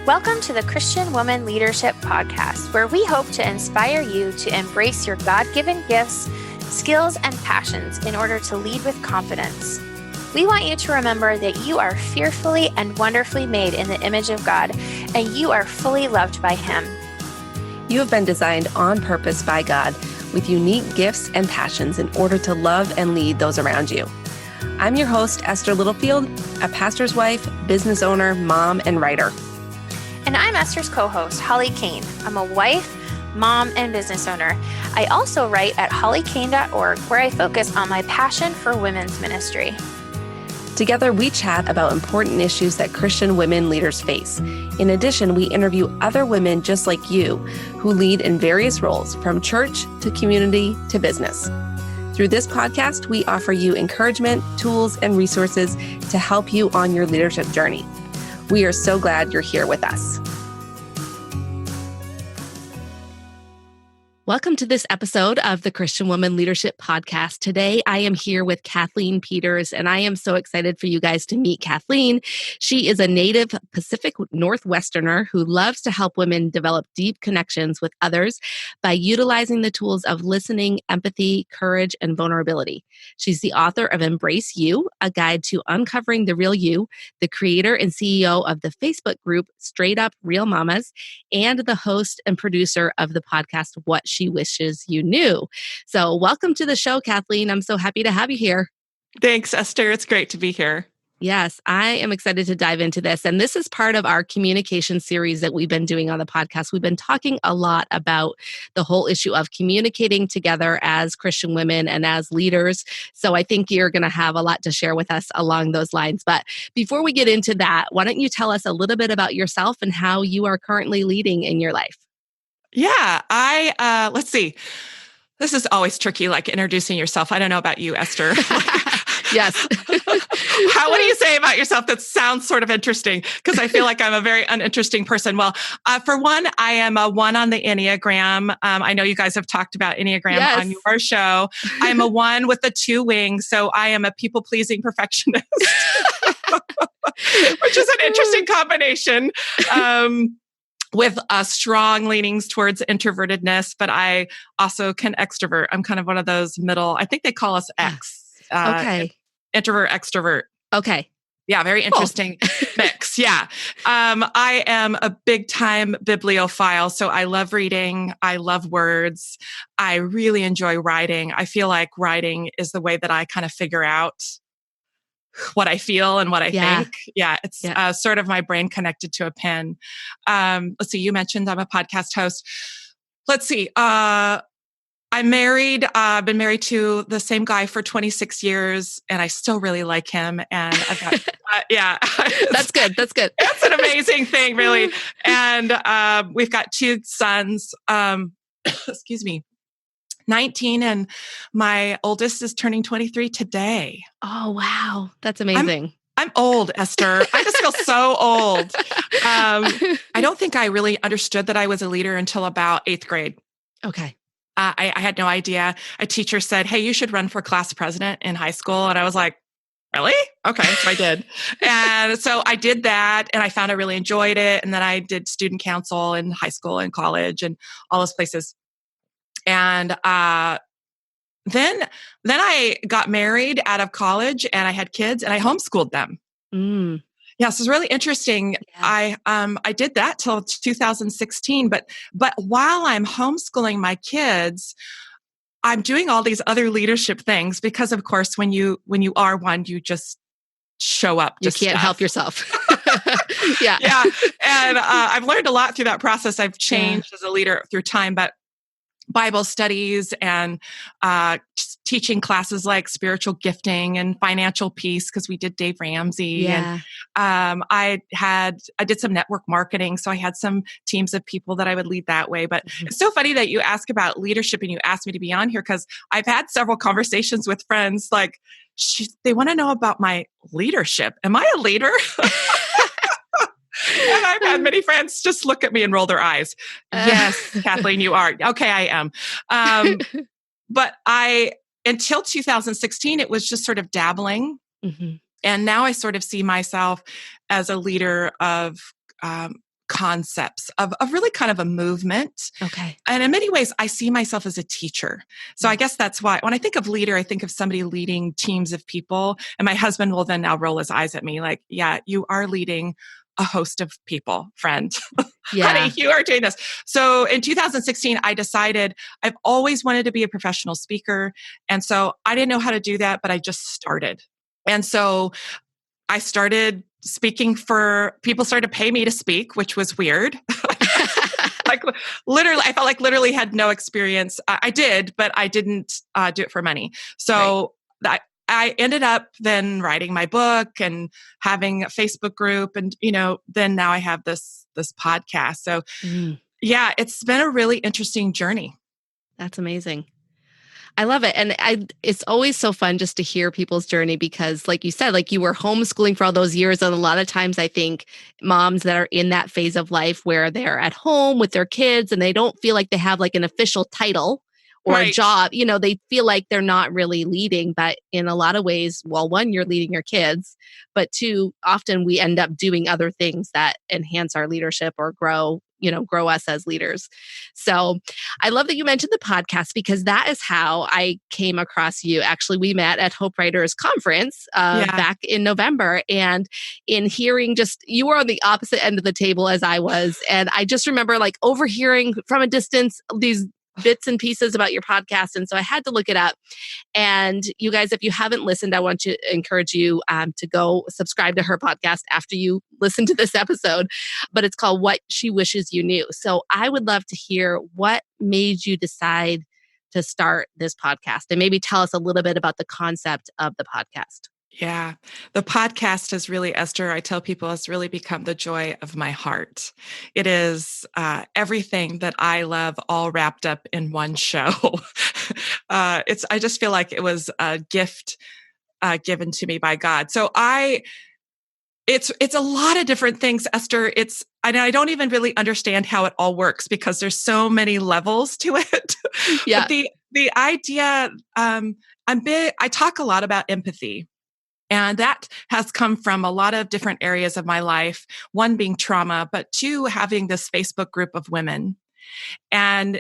Welcome to the Christian Woman Leadership Podcast, where we hope to inspire you to embrace your God-given gifts, skills, and passions in order to lead with confidence. We want you to remember that you are fearfully and wonderfully made in the image of God, and you are fully loved by Him. You have been designed on purpose by God with unique gifts and passions in order to love and lead those around you. I'm your host, Esther Littlefield, a pastor's wife, business owner, mom, and writer. And I'm Esther's co-host, Holly Kane. I'm a wife, mom, and business owner. I also write at hollykane.org, where I focus on my passion for women's ministry. Together, we chat about important issues that Christian women leaders face. In addition, we interview other women just like you who lead in various roles, from church to community to business. Through this podcast, we offer you encouragement, tools, and resources to help you on your leadership journey. We are so glad you're here with us. Welcome to this episode of the Christian Woman Leadership Podcast. Today, I am here with Kathleen Peters, and I am so excited for you guys to meet Kathleen. She is a native Pacific Northwesterner who loves to help women develop deep connections with others by utilizing the tools of listening, empathy, courage, and vulnerability. She's the author of Embrace You, a guide to uncovering the real you, the creator and CEO of the Facebook group Straight Up Real Mamas, and the host and producer of the podcast What She Wishes You Knew. So welcome to the show, Kathleen. I'm so happy to have you here. Thanks, Esther. It's great to be here. Yes, I am excited to dive into this. And this is part of our communication series that we've been doing on the podcast. We've been talking a lot about the whole issue of communicating together as Christian women and as leaders. So I think you're going to have a lot to share with us along those lines. But before we get into that, why don't you tell us a little bit about yourself and how you are currently leading in your life? Yeah, let's see. This is always tricky, like introducing yourself. I don't know about you, Esther. Yes. What do you say about yourself that sounds sort of interesting? Because I feel like I'm a very uninteresting person. Well, for one, I am a 1 on the Enneagram. I know you guys have talked about Enneagram on your show. I'm a 1 with the 2 wings. So I am a people-pleasing perfectionist, which is an interesting combination. With strong leanings towards introvertedness, but I also can extrovert. I'm kind of one of those middle, I think they call us X. Okay. Introvert, extrovert. Okay. Yeah, very interesting mix. Yeah. I am a big time bibliophile. So I love reading. I love words. I really enjoy writing. I feel like writing is the way that I kind of figure out what I feel and what I think. Yeah, it's sort of my brain connected to a pen. Let's see, you mentioned I'm a podcast host. Let's see, I'm married. I've been married to the same guy for 26 years, and I still really like him. And I've got, That's good. That's good. It's an amazing thing, really. And we've got 2 sons, excuse me, 19, and my oldest is turning 23 today. Oh, wow. That's amazing. I'm old, Esther. I just feel so old. I don't think I really understood that I was a leader until about 8th grade. Okay. I had no idea. A teacher said, "Hey, you should run for class president in high school." And I was like, really? Okay. So I did. And so I did that, and I found I really enjoyed it. And then I did student council in high school and college and all those places. And then I got married out of college, and I had kids, and I homeschooled them. Mm. Yeah, so it's really interesting. Yeah. I did that till 2016, but while I'm homeschooling my kids, I'm doing all these other leadership things because, of course, when you are one, you just show up. You can't help yourself. Yeah. And I've learned a lot through that process. I've changed as a leader through time, but Bible studies and teaching classes like spiritual gifting and financial peace, because we did Dave Ramsey. Yeah. And I did some network marketing. So I had some teams of people that I would lead that way. But it's so funny that you ask about leadership and you asked me to be on here, because I've had several conversations with friends like, they want to know about my leadership. Am I a leader? And I've had many friends just look at me and roll their eyes. Yes, Kathleen, you are. Okay, I am. But until 2016, it was just sort of dabbling. Mm-hmm. And now I sort of see myself as a leader of concepts of really kind of a movement. Okay. And in many ways, I see myself as a teacher. So I guess that's why when I think of leader, I think of somebody leading teams of people. And my husband will then now roll his eyes at me like, yeah, you are leading a host of people, friend. Yeah. Honey, you are doing this. So in 2016, I decided I've always wanted to be a professional speaker. And so I didn't know how to do that, but I just started. And so I started speaking for people, started to pay me to speak, which was weird. Like literally, I felt like literally had no experience. I did, but I didn't do it for money. So I ended up then writing my book and having a Facebook group, and then now I have this podcast. So yeah, it's been a really interesting journey. That's amazing. I love it. And it's always so fun just to hear people's journey because like you said, like you were homeschooling for all those years. And a lot of times I think moms that are in that phase of life where they're at home with their kids and they don't feel like they have like an official title or a job, they feel like they're not really leading, but in a lot of ways, well, one, you're leading your kids, but two, often we end up doing other things that enhance our leadership or grow us as leaders. So I love that you mentioned the podcast because that is how I came across you. Actually, we met at Hope Writers Conference back in November, and in hearing you were on the opposite end of the table as I was. And I just remember like overhearing from a distance these bits and pieces about your podcast. And so I had to look it up. And you guys, if you haven't listened, I want to encourage you to go subscribe to her podcast after you listen to this episode. But it's called What She Wishes You Knew. So I would love to hear what made you decide to start this podcast and maybe tell us a little bit about the concept of the podcast. Yeah. The podcast has really, Esther, I tell people, has really become the joy of my heart. It is everything that I love all wrapped up in one show. I just feel like it was a gift given to me by God. So it's a lot of different things, Esther. I don't even really understand how it all works because there's so many levels to it. Yeah. But the idea, I talk a lot about empathy. And that has come from a lot of different areas of my life, one being trauma, but two, having this Facebook group of women. And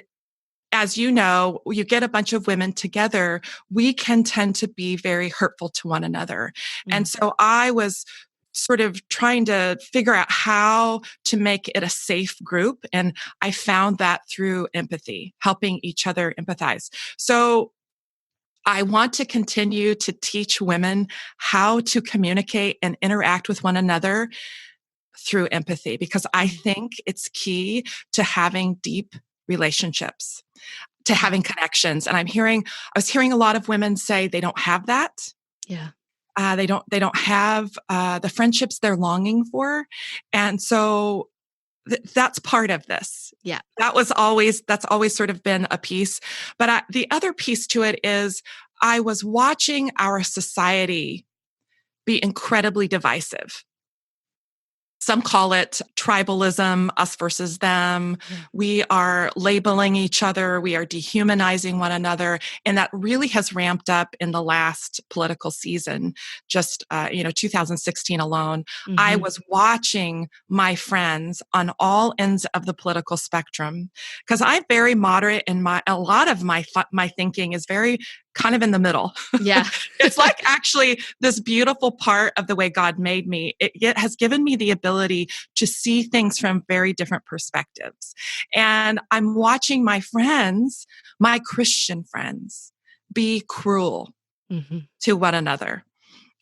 as you know, you get a bunch of women together, we can tend to be very hurtful to one another. And so I was sort of trying to figure out how to make it a safe group. And I found that through empathy, helping each other empathize. So I want to continue to teach women how to communicate and interact with one another through empathy, because I think it's key to having deep relationships, to having connections. And I was hearing a lot of women say they don't have that. Yeah. They don't have the friendships they're longing for. And so that's part of this. Yeah. That's always sort of been a piece. But the other piece to it is I was watching our society be incredibly divisive. Some call it tribalism, us versus them. Yeah. We are labeling each other. We are dehumanizing one another. And that really has ramped up in the last political season, just, 2016 alone. Mm-hmm. I was watching my friends on all ends of the political spectrum because I'm very moderate and a lot of my thinking is very kind of in the middle. Yeah. It's like actually this beautiful part of the way God made me. It has given me the ability to see things from very different perspectives. And I'm watching my friends, my Christian friends, be cruel to one another.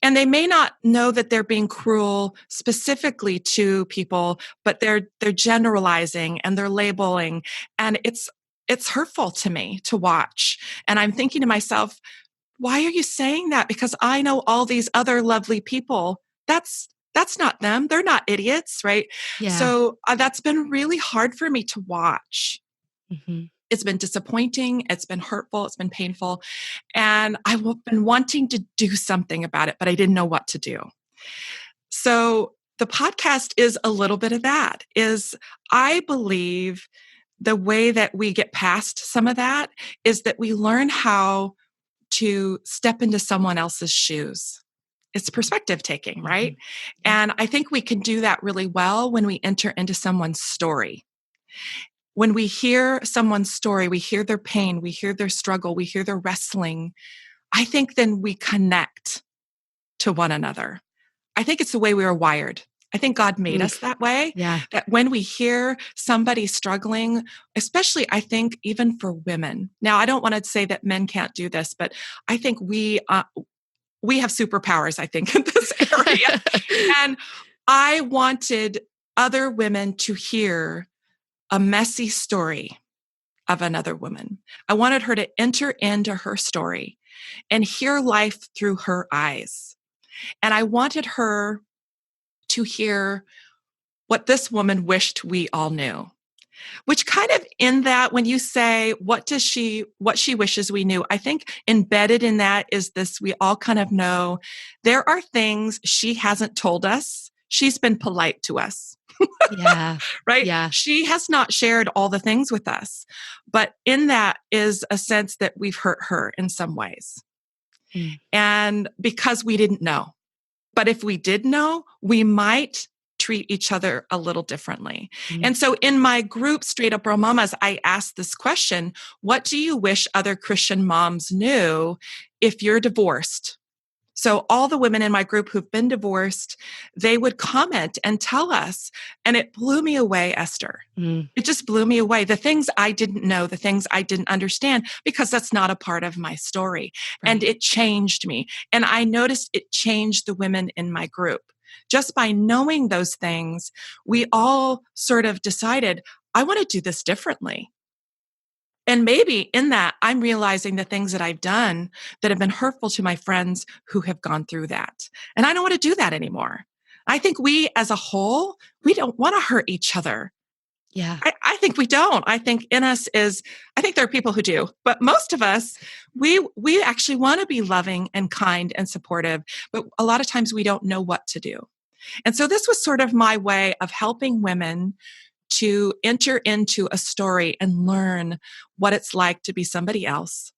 And they may not know that they're being cruel specifically to people, but they're generalizing and they're labeling. And it's hurtful to me to watch. And I'm thinking to myself, why are you saying that? Because I know all these other lovely people. That's not them. They're not idiots, right? Yeah. So that's been really hard for me to watch. Mm-hmm. It's been disappointing. It's been hurtful. It's been painful. And I've been wanting to do something about it, but I didn't know what to do. So the podcast is a little bit of that. I believe the way that we get past some of that is that we learn how to step into someone else's shoes. it's perspective taking, right? Mm-hmm. And I think we can do that really well when we enter into someone's story. When we hear someone's story, we hear their pain, we hear their struggle, we hear their wrestling. I think then we connect to one another. I think it's the way we are wired. I think God made us that way, that when we hear somebody struggling, especially I think even for women. Now, I don't want to say that men can't do this, but I think we have superpowers, I think, in this area. And I wanted other women to hear a messy story of another woman. I wanted her to enter into her story and hear life through her eyes. And I wanted her to hear what this woman wished we all knew, which kind of in that, when you say, what she wishes we knew, I think embedded in that is this, we all kind of know there are things she hasn't told us. She's been polite to us. Yeah. Right? Yeah. She has not shared all the things with us, but in that is a sense that we've hurt her in some ways. Mm. And because we didn't know. But if we did know, we might treat each other a little differently. Mm. And so in my group, Straight Up Real Mamas, I asked this question: what do you wish other Christian moms knew if you're divorced? So all the women in my group who've been divorced, they would comment and tell us. And it blew me away, Esther. Mm. It just blew me away. The things I didn't know, the things I didn't understand, because that's not a part of my story. Right. And it changed me. And I noticed it changed the women in my group. Just by knowing those things, we all sort of decided, I want to do this differently. And maybe in that, I'm realizing the things that I've done that have been hurtful to my friends who have gone through that. And I don't want to do that anymore. I think we as a whole, we don't want to hurt each other. Yeah. I think we don't. I think in us I think there are people who do, but most of us, we actually want to be loving and kind and supportive, but a lot of times we don't know what to do. And so this was sort of my way of helping women to enter into a story and learn what it's like to be somebody else.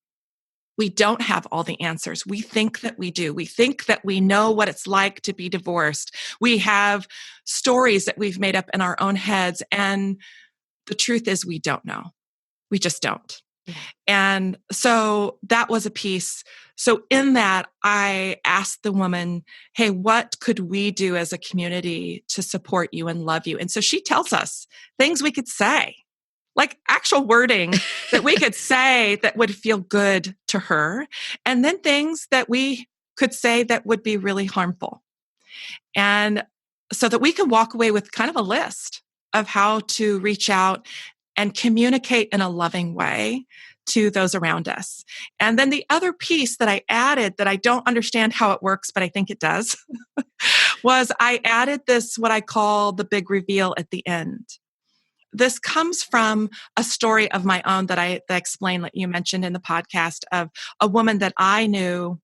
We don't have all the answers. We think that we do. We think that we know what it's like to be divorced. We have stories that we've made up in our own heads. And the truth is we don't know. We just don't. Yeah. And so that was a piece. So in that, I asked the woman, hey, what could we do as a community to support you and love you? And so she tells us things we could say, like actual wording that we could say that would feel good to her. And then things that we could say that would be really harmful. And so that we can walk away with kind of a list of how to reach out and communicate in a loving way to those around us. And then the other piece that I added that I don't understand how it works, but I think it does, was I added this, what I call the big reveal at the end. This comes from a story of my own that I explained, that you mentioned in the podcast, of a woman that I knew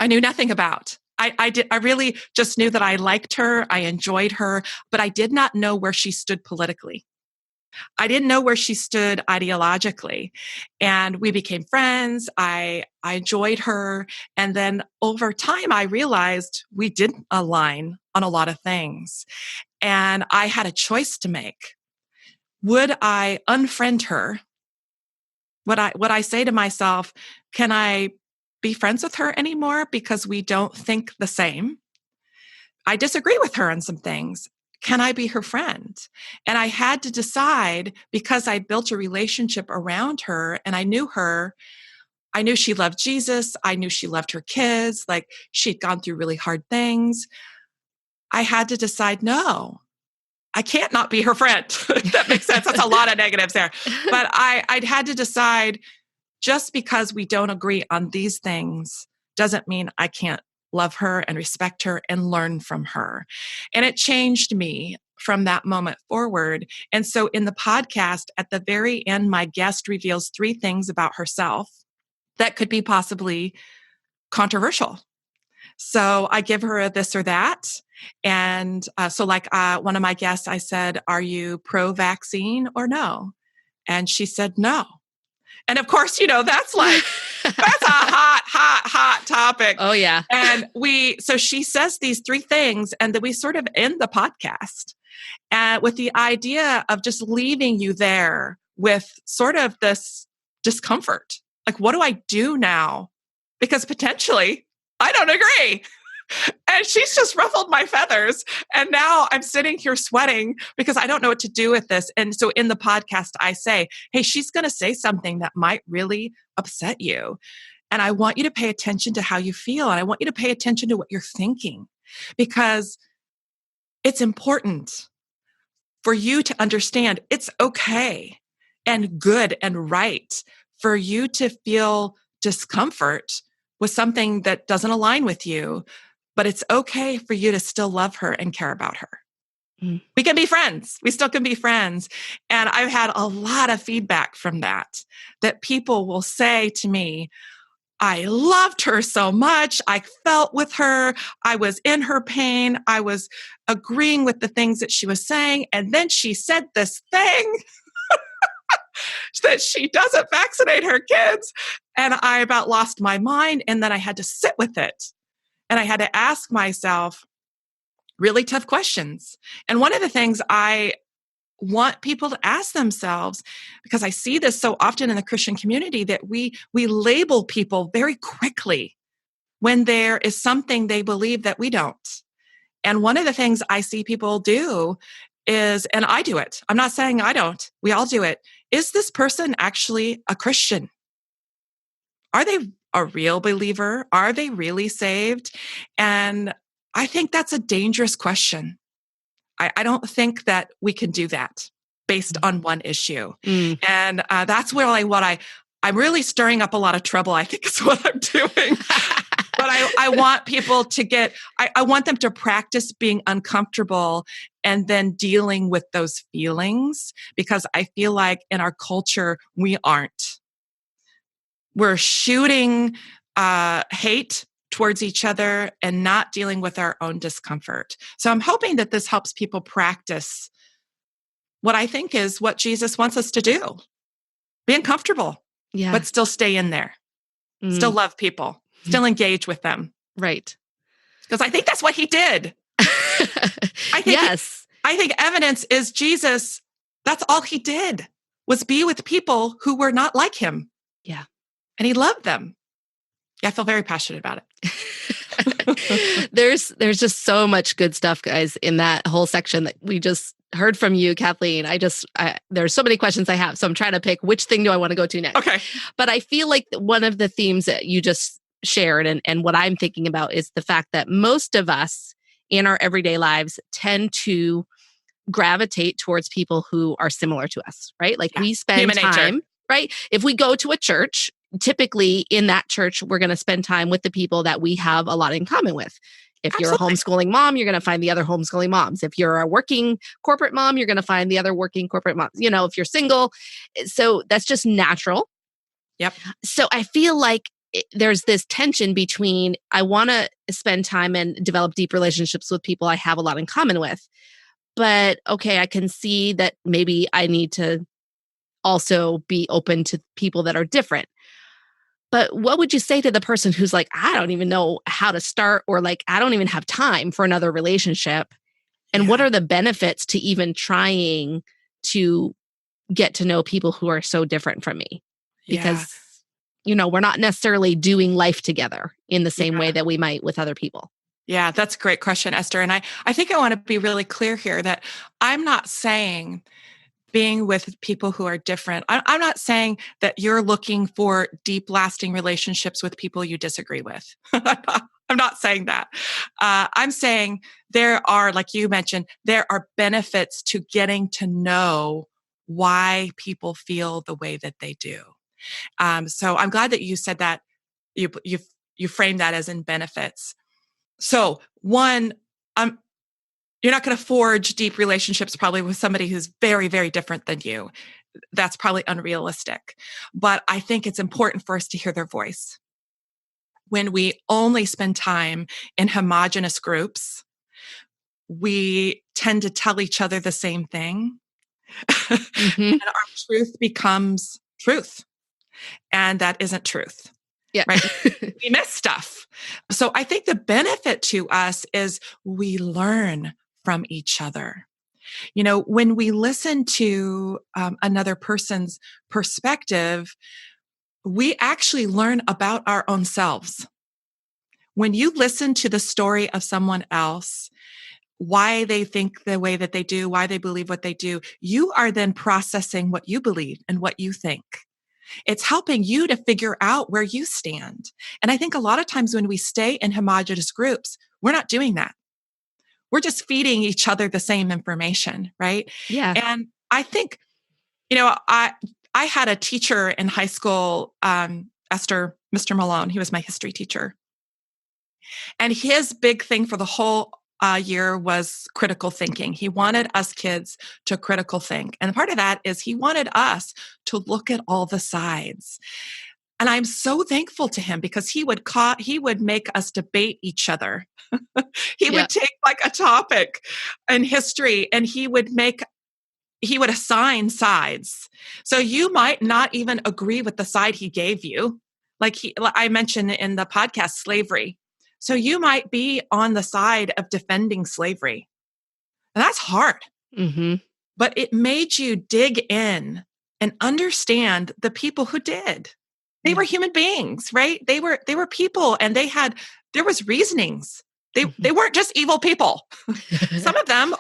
nothing about. I really just knew that I liked her, I enjoyed her, but I did not know where she stood politically. I didn't know where she stood ideologically. And we became friends. I enjoyed her. And then over time, I realized we didn't align on a lot of things. And I had a choice to make. Would I unfriend her? Would I say to myself, can I be friends with her anymore because we don't think the same? I disagree with her on some things. Can I be her friend? And I had to decide, because I built a relationship around her and I knew her. I knew she loved Jesus. I knew she loved her kids. Like, she'd gone through really hard things. I had to decide, no, I can't not be her friend. That makes sense. That's a lot of negatives there. But I'd had to decide, just because we don't agree on these things doesn't mean I can't love her and respect her and learn from her. And it changed me from that moment forward. And so in the podcast, at the very end, my guest reveals 3 things about herself that could be possibly controversial. So I give her a this or that. And so like one of my guests, I said, are you pro-vaccine or no? And she said, no. And of course, that's like, That's a hot topic. Oh, yeah. And so she says these three things, and then we sort of end the podcast with the idea of just leaving you there with sort of this discomfort. Like, what do I do now? Because potentially I don't agree. And she's just ruffled my feathers. And now I'm sitting here sweating because I don't know what to do with this. And so in the podcast, I say, hey, she's going to say something that might really upset you. And I want you to pay attention to how you feel. And I want you to pay attention to what you're thinking, because it's important for you to understand it's okay and good and right for you to feel discomfort with something that doesn't align with you. But it's okay for you to still love her and care about her. Mm. We can be friends. We still can be friends. And I've had a lot of feedback from that people will say to me, I loved her so much. I felt with her. I was in her pain. I was agreeing with the things that she was saying. And then she said this thing that she doesn't vaccinate her kids. And I about lost my mind. And then I had to sit with it. And I had to ask myself really tough questions. And one of the things I want people to ask themselves, because I see this so often in the Christian community, that we label people very quickly when there is something they believe that we don't. And one of the things I see people do is, and I do it, I'm not saying I don't, we all do it, is this person actually a Christian? Are they a real believer? Are they really saved? And I think that's a dangerous question. I don't think that we can do that based on one issue. Mm. And that's where I'm really stirring up a lot of trouble, I think is what I'm doing. But I want people to I want them to practice being uncomfortable and then dealing with those feelings, because I feel like in our culture, we aren't. We're shooting hate towards each other and not dealing with our own discomfort. So I'm hoping that this helps people practice what I think is what Jesus wants us to do. Be uncomfortable, but still stay in there. Still love people, still engage with them. Right. Because I think that's what he did. I think evidence is Jesus. That's all he did, was be with people who were not like him. Yeah. And he loved them. Yeah, I feel very passionate about it. There's just so much good stuff, guys, in that whole section that we just heard from you, Kathleen. There's so many questions I have, so I'm trying to pick which thing do I want to go to next. Okay. But I feel like one of the themes that you just shared and what I'm thinking about is the fact that most of us in our everyday lives tend to gravitate towards people who are similar to us, right? Like we spend human time, nature. Right? If we go to a church, typically in that church, we're going to spend time with the people that we have a lot in common with. If you're a homeschooling mom, you're going to find the other homeschooling moms. If you're a working corporate mom, you're going to find the other working corporate moms. If you're single. So that's just natural. Yep. So I feel like there's this tension between I want to spend time and develop deep relationships with people I have a lot in common with. But okay, I can see that maybe I need to also be open to people that are different. But what would you say to the person who's like, I don't even know how to start, or like, I don't even have time for another relationship? And what are the benefits to even trying to get to know people who are so different from me? Because, we're not necessarily doing life together in the same way that we might with other people. Yeah, that's a great question, Esther. And I think I want to be really clear here that I'm not saying being with people who are different. I'm not saying that you're looking for deep, lasting relationships with people you disagree with. I'm not saying that. I'm saying there are, like you mentioned, there are benefits to getting to know why people feel the way that they do. So I'm glad that you said that. You framed that as in benefits. So one, you're not going to forge deep relationships probably with somebody who's very, very different than you. That's probably unrealistic. But I think it's important for us to hear their voice. When we only spend time in homogenous groups, we tend to tell each other the same thing. And our truth becomes truth. And that isn't truth. Yeah. right? We miss stuff. So I think the benefit to us is we learn from each other. When we listen to another person's perspective, we actually learn about our own selves. When you listen to the story of someone else, why they think the way that they do, why they believe what they do, you are then processing what you believe and what you think. It's helping you to figure out where you stand. And I think a lot of times when we stay in homogenous groups, we're not doing that. We're just feeding each other the same information, right? Yeah. And I think, I had a teacher in high school, Mr. Malone. He was my history teacher. And his big thing for the whole year was critical thinking. He wanted us kids to critical think. And part of that is he wanted us to look at all the sides. And I'm so thankful to him because he would make us debate each other. He would take like a topic in history and he would assign sides. So you might not even agree with the side he gave you. Like I mentioned in the podcast, slavery. So you might be on the side of defending slavery. And that's hard. Mm-hmm. But it made you dig in and understand the people who did. They were human beings, right? They were people and there was reasonings. They weren't just evil people. Some of them,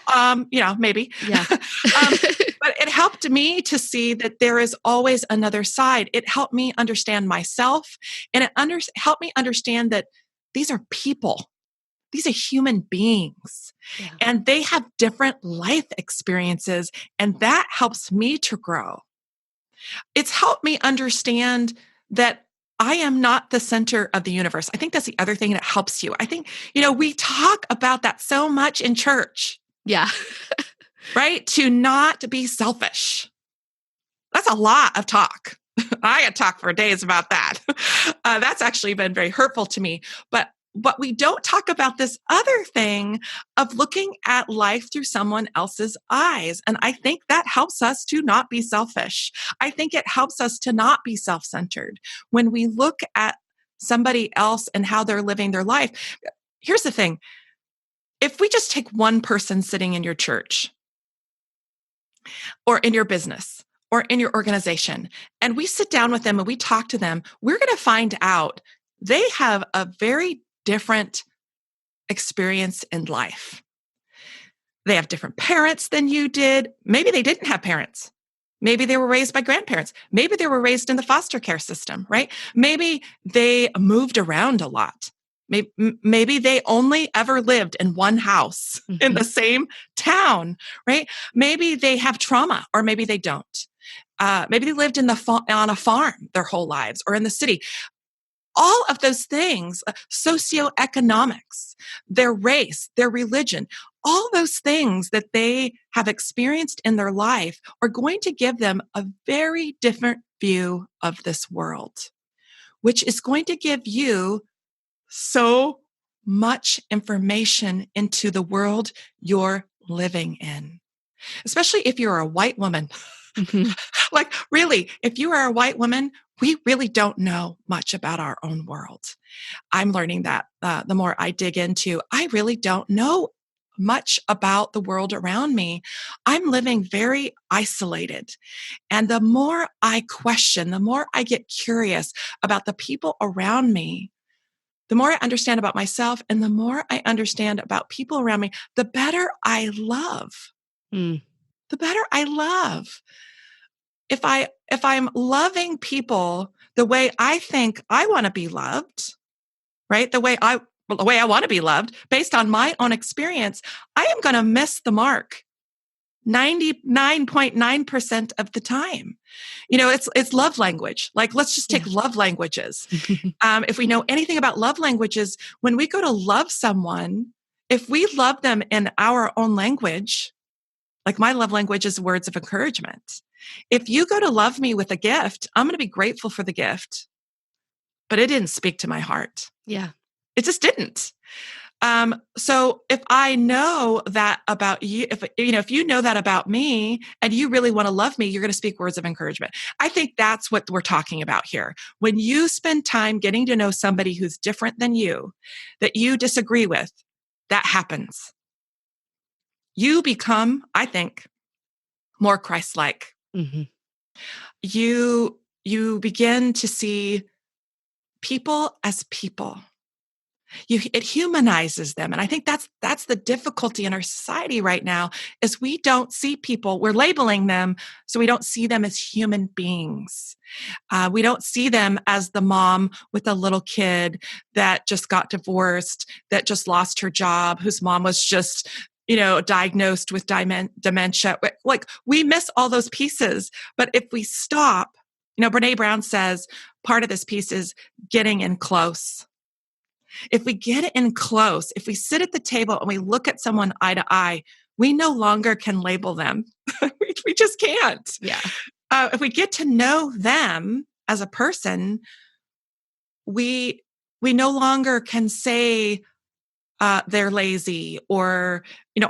maybe. Yeah. But it helped me to see that there is always another side. It helped me understand myself, and it helped me understand that these are people. These are human beings, and they have different life experiences, and that helps me to grow. It's helped me understand that I am not the center of the universe. I think that's the other thing that helps you. I think, we talk about that so much in church. Yeah. Right? To not be selfish. That's a lot of talk. I could talk for days about that. That's actually been very hurtful to me. But we don't talk about this other thing of looking at life through someone else's eyes. And I think that helps us to not be selfish. I think it helps us to not be self-centered. When we look at somebody else and how they're living their life, here's the thing. If we just take one person sitting in your church or in your business or in your organization, and we sit down with them and we talk to them, we're going to find out they have a very different experience in life. They have different parents than you did. Maybe they didn't have parents. Maybe they were raised by grandparents. Maybe they were raised in the foster care system, right? Maybe they moved around a lot. Maybe they only ever lived in one house in the same town, right? Maybe they have trauma, or maybe they don't. Maybe they lived on a farm their whole lives, or in the city. All of those things, socioeconomics, their race, their religion, all those things that they have experienced in their life are going to give them a very different view of this world, which is going to give you so much information into the world you're living in, especially if you're a white woman. Like, really, if you are a white woman, we really don't know much about our own world. I'm learning that the more I dig into, I really don't know much about the world around me. I'm living very isolated. And the more I question, the more I get curious about the people around me, the more I understand about myself, and the more I understand about people around me, the better I love. The better I love. If I'm loving people the way I think I want to be loved, right? The way I want to be loved based on my own experience, I am going to miss the mark 99.9% of the time. It's love language. Like, let's just take love languages. If we know anything about love languages, when we go to love someone, if we love them in our own language, like my love language is words of encouragement. If you go to love me with a gift, I'm going to be grateful for the gift, but it didn't speak to my heart. Yeah. It just didn't. So if I know that about you, if you know that about me and you really want to love me, you're going to speak words of encouragement. I think that's what we're talking about here. When you spend time getting to know somebody who's different than you, that you disagree with, that happens. You become, I think, more Christ-like. Mm-hmm. You begin to see people as people. It humanizes them. And I think that's the difficulty in our society right now is we don't see people, we're labeling them, so we don't see them as human beings. We don't see them as the mom with a little kid that just got divorced, that just lost her job, whose mom was just, diagnosed with dementia. Like we miss all those pieces. But if we stop, Brene Brown says part of this piece is getting in close. If we get in close, if we sit at the table and we look at someone eye to eye, we no longer can label them. we just can't. Yeah. If we get to know them as a person, we no longer can say they're lazy or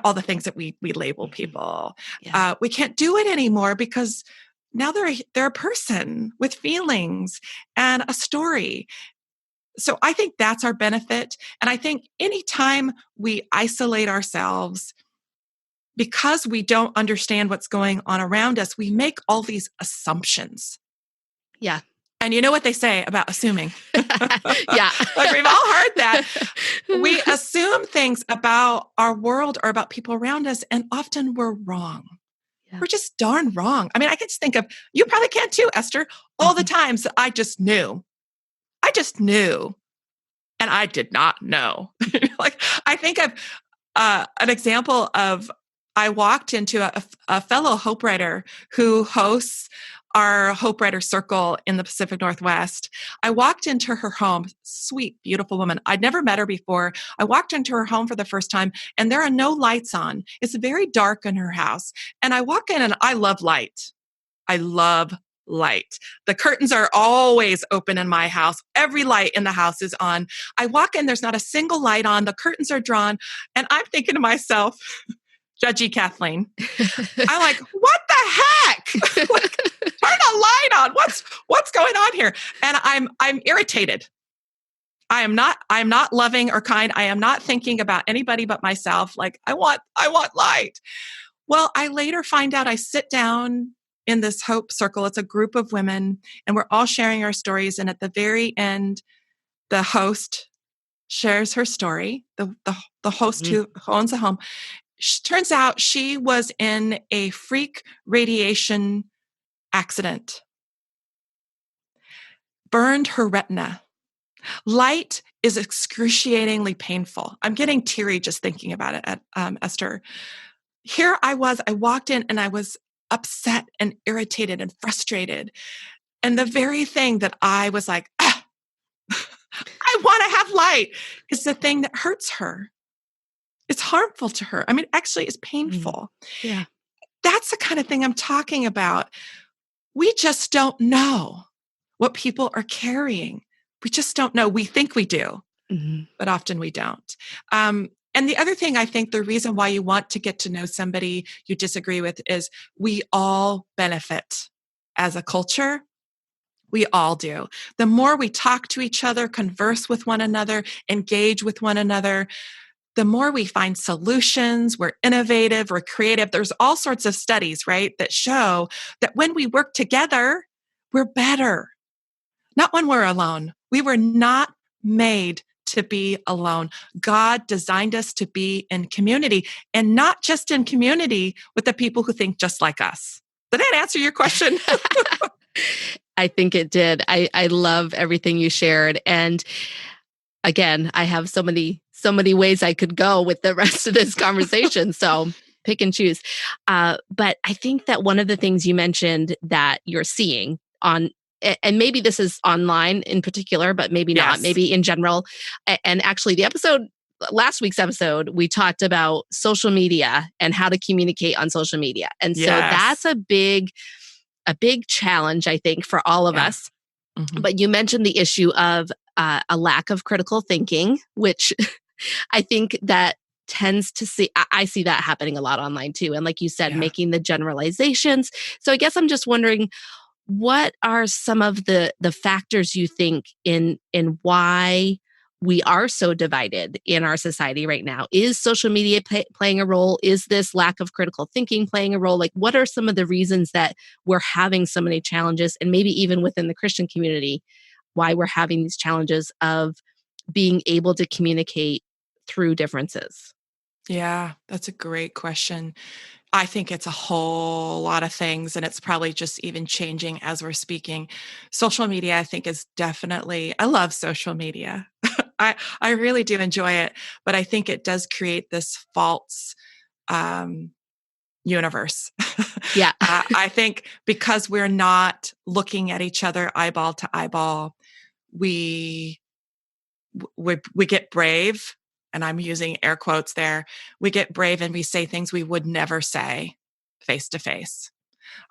all the things that we label people. Yeah. We can't do it anymore because now they're a person with feelings and a story. So I think that's our benefit. And I think anytime we isolate ourselves because we don't understand what's going on around us, we make all these assumptions. Yeah. And you know what they say about assuming? Yeah. Like we've all heard that. We assume things about our world or about people around us, and often we're wrong. Yeah. We're just darn wrong. I mean, I can just think of, you probably can too, Esther, all the times that I just knew. And I did not know. Like, I think of an example of, I walked into a fellow Hope Writer who hosts our Hope Writer Circle in the Pacific Northwest. I walked into her home, sweet, beautiful woman. I'd never met her before. I walked into her home for the first time and there are no lights on. It's very dark in her house. And I walk in and I love light. I love light. The curtains are always open in my house. Every light in the house is on. I walk in, there's not a single light on. The curtains are drawn. And I'm thinking to myself, judgy Kathleen, I'm like, what the heck? Like, turn a light on. What's going on here? And I'm irritated. I'm not loving or kind. I am not thinking about anybody but myself. Like, I want light. Well, I later find out I sit down in this Hope Circle. It's a group of women and we're all sharing our stories. And at the very end, the host shares her story, the host who owns the home. Turns out she was in a freak radiation accident, burned her retina. Light is excruciatingly painful. I'm getting teary just thinking about it, Esther. Here I walked in and I was upset and irritated and frustrated. And the very thing that I was like, I want to have light is the thing that hurts her. It's harmful to her. I mean, actually, it's painful. Yeah. That's the kind of thing I'm talking about. We just don't know what people are carrying. We just don't know. We think we do, but often we don't. And the other thing, I think the reason why you want to get to know somebody you disagree with is we all benefit as a culture. We all do. The more we talk to each other, converse with one another, engage with one another, the more we find solutions, we're innovative, we're creative. There's all sorts of studies, right, that show that when we work together, we're better. Not when we're alone. We were not made to be alone. God designed us to be in community, and not just in community with the people who think just like us. Did that answer your question? I think it did. I love everything you shared. And again, I have so many ways I could go with the rest of this conversation. So pick and choose. But I think that one of the things you mentioned that you're seeing on, and maybe this is online in particular, but maybe not, maybe in general. And actually last week's episode, we talked about social media and how to communicate on social media. And so that's a big challenge, I think, for all of us. Mm-hmm. But you mentioned the issue of a lack of critical thinking, which I think that tends to see, I see that happening a lot online too. And like you said, Yeah. making the generalizations. So I guess I'm just wondering, what are some of the factors you think in why we are so divided in our society right now? Is social media playing a role? Is this lack of critical thinking playing a role? Like, what are some of the reasons that we're having so many challenges, and maybe even within the Christian community, why we're having these challenges of being able to communicate through differences? Yeah, that's a great question. I think it's a whole lot of things, and it's probably just even changing as we're speaking. Social media, I think, is definitely, I love social media. I really do enjoy it, but I think it does create this false um, universe. Yeah. I think because we're not looking at each other eyeball to eyeball, we we get brave, and I'm using air quotes there. We get brave and we say things we would never say face to face.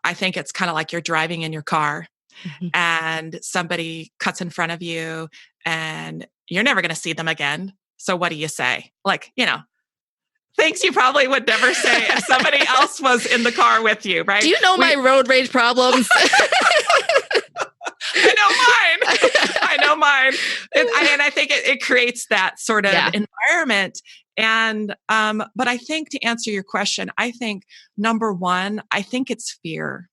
I think it's kind of like you're driving in your car Mhm. and somebody cuts in front of you and you're never going to see them again. So what do you say? Like, things you probably would never say if somebody else was in the car with you, right? Do you know my road rage problems? I know mine. I know mine. And I think it creates that sort of environment. And, but I think to answer your question, I think number one, I think it's fear.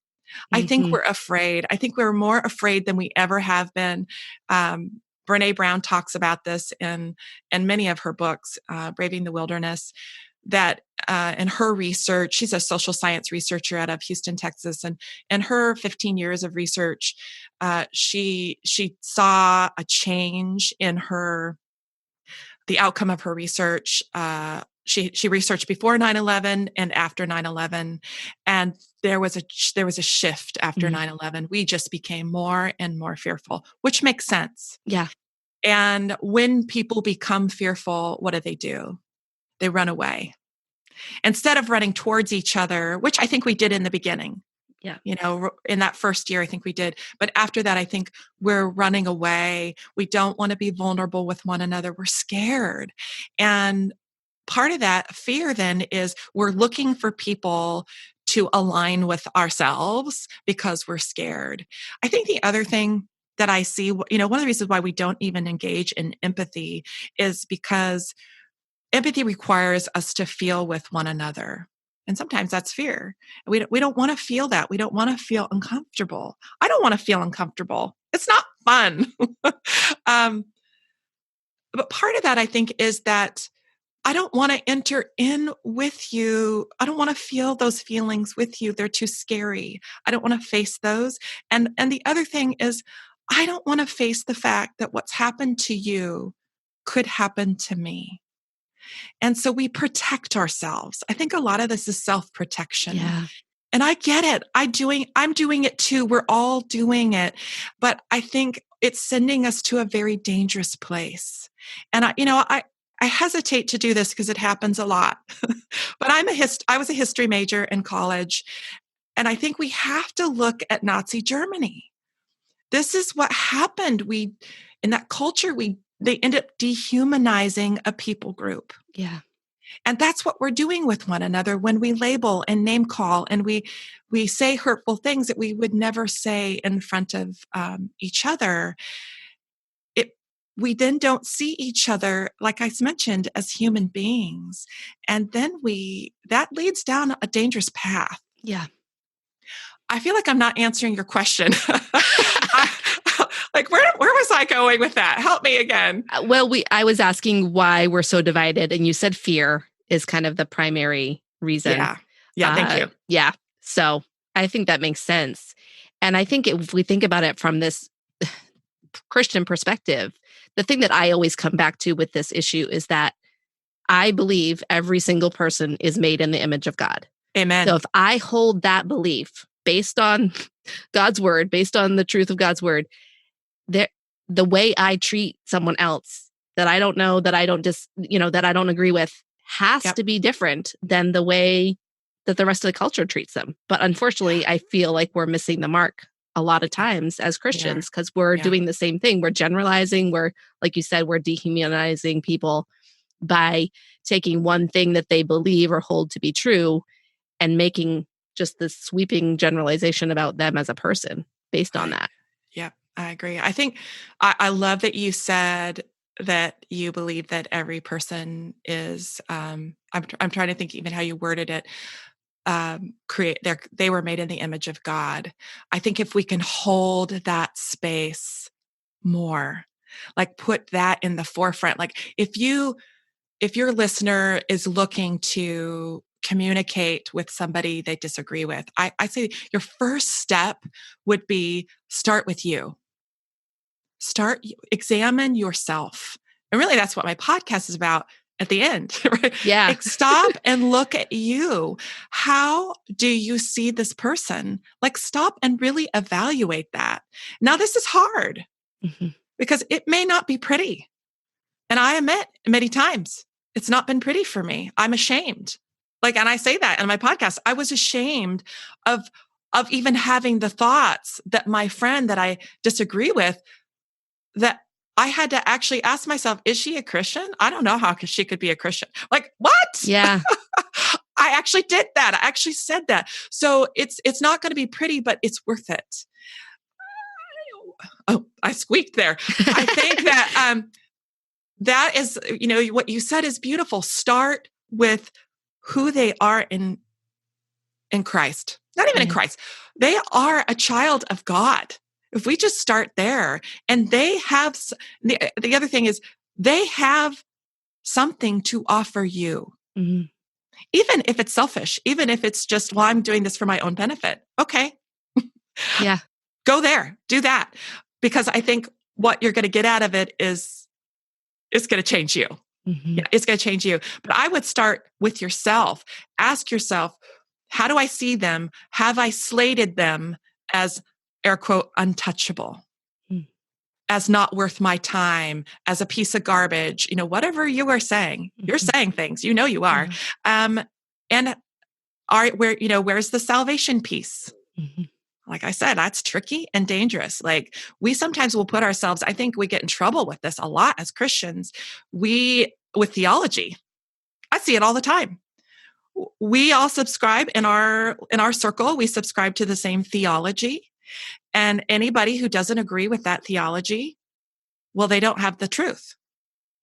I think we're afraid. I think we're more afraid than we ever have been. Brene Brown talks about this in many of her books, Braving the Wilderness, that in her research, she's a social science researcher out of Houston, Texas, and in her 15 years of research, she saw a change in the outcome of her research. She researched before 9/11 and after 9/11, and there was a shift after 9/11. We just became more and more fearful, which makes sense. Yeah. And when people become fearful, what do? They run away instead of running towards each other, which I think we did in the beginning. Yeah. In that first year, I think we did. But after that, I think we're running away. We don't want to be vulnerable with one another. We're scared. And part of that fear then is we're looking for people to align with ourselves because we're scared. I think the other thing that I see, one of the reasons why we don't even engage in empathy is because empathy requires us to feel with one another. And sometimes that's fear. We don't want to feel that. We don't want to feel uncomfortable. I don't want to feel uncomfortable. It's not fun. But part of that, I think, is that I don't want to enter in with you. I don't want to feel those feelings with you. They're too scary. I don't want to face those. And the other thing is, I don't want to face the fact that what's happened to you could happen to me. And so we protect ourselves. I think a lot of this is self-protection. Yeah. And I get it. I'm doing it too. We're all doing it. But I think it's sending us to a very dangerous place. And I hesitate to do this because it happens a lot. But I was a history major in college. And I think we have to look at Nazi Germany. This is what happened. In that culture, they end up dehumanizing a people group. Yeah. And that's what we're doing with one another when we label and name call and we say hurtful things that we would never say in front of each other. We then don't see each other, like I mentioned, as human beings. And then that leads down a dangerous path. Yeah. I feel like I'm not answering your question. Like, where was I going with that? Help me again. Well, I was asking why we're so divided, and you said fear is kind of the primary reason. Yeah. Thank you. Yeah. So I think that makes sense. And I think if we think about it from this Christian perspective, the thing that I always come back to with this issue is that I believe every single person is made in the image of God. Amen. So if I hold that belief based on God's word, based on the truth of God's word, the way I treat someone else that I don't know, that I don't that I don't agree with has to be different than the way that the rest of the culture treats them. But unfortunately, I feel like we're missing the mark a lot of times as Christians because we're doing the same thing. We're generalizing. We're, like you said, we're dehumanizing people by taking one thing that they believe or hold to be true and making just this sweeping generalization about them as a person based on that. Yeah, I agree. I think I love that you said that you believe that every person is, I'm trying to think even how you worded it, they were made in the image of God. I think if we can hold that space more, like put that in the forefront, like if your listener is looking to communicate with somebody they disagree with, I say your first step would be start with you. Examine yourself. And really that's what my podcast is about at the end, right? Yeah. Like stop and look at you. How do you see this person? Like stop and really evaluate that. Now this is hard because it may not be pretty. And I admit many times it's not been pretty for me. I'm ashamed. Like, and I say that in my podcast, I was ashamed of even having the thoughts that my friend that I disagree with, that I had to actually ask myself, is she a Christian? I don't know how she could be a Christian. Like, what? Yeah. I actually did that. I actually said that. So it's not going to be pretty, but it's worth it. Oh, I squeaked there. I think that, that is, what you said is beautiful. Start with who they are in Christ, not even in Christ. They are a child of God. If we just start there, and they have, the other thing is they have something to offer you. Mm-hmm. Even if it's selfish, even if it's just, well, I'm doing this for my own benefit. Okay. Yeah. Go there, do that. Because I think what you're going to get out of it is, it's going to change you. Mm-hmm. Yeah, it's going to change you. But I would start with yourself. Ask yourself, how do I see them? Have I slated them as, air quote, untouchable, as not worth my time, as a piece of garbage, whatever you are saying, you're saying things, you are. And where's the salvation piece? Like I said, that's tricky and dangerous. Like we sometimes will put ourselves, I think we get in trouble with this a lot as Christians. With theology, I see it all the time. We all subscribe in our circle. We subscribe to the same theology, and anybody who doesn't agree with that theology, well, they don't have the truth.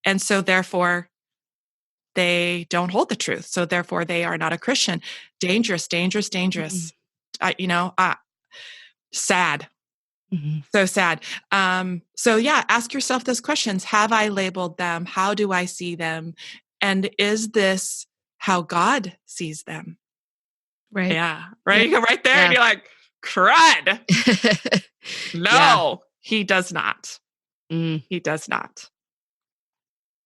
And so therefore they don't hold the truth. So therefore they are not a Christian. Dangerous, dangerous, dangerous. Sad. So sad. So yeah, ask yourself those questions. Have I labeled them? How do I see them? And is this how God sees them? Right. Yeah. Right. Yeah. You go right there and you're like, crud. No, he does not. He does not.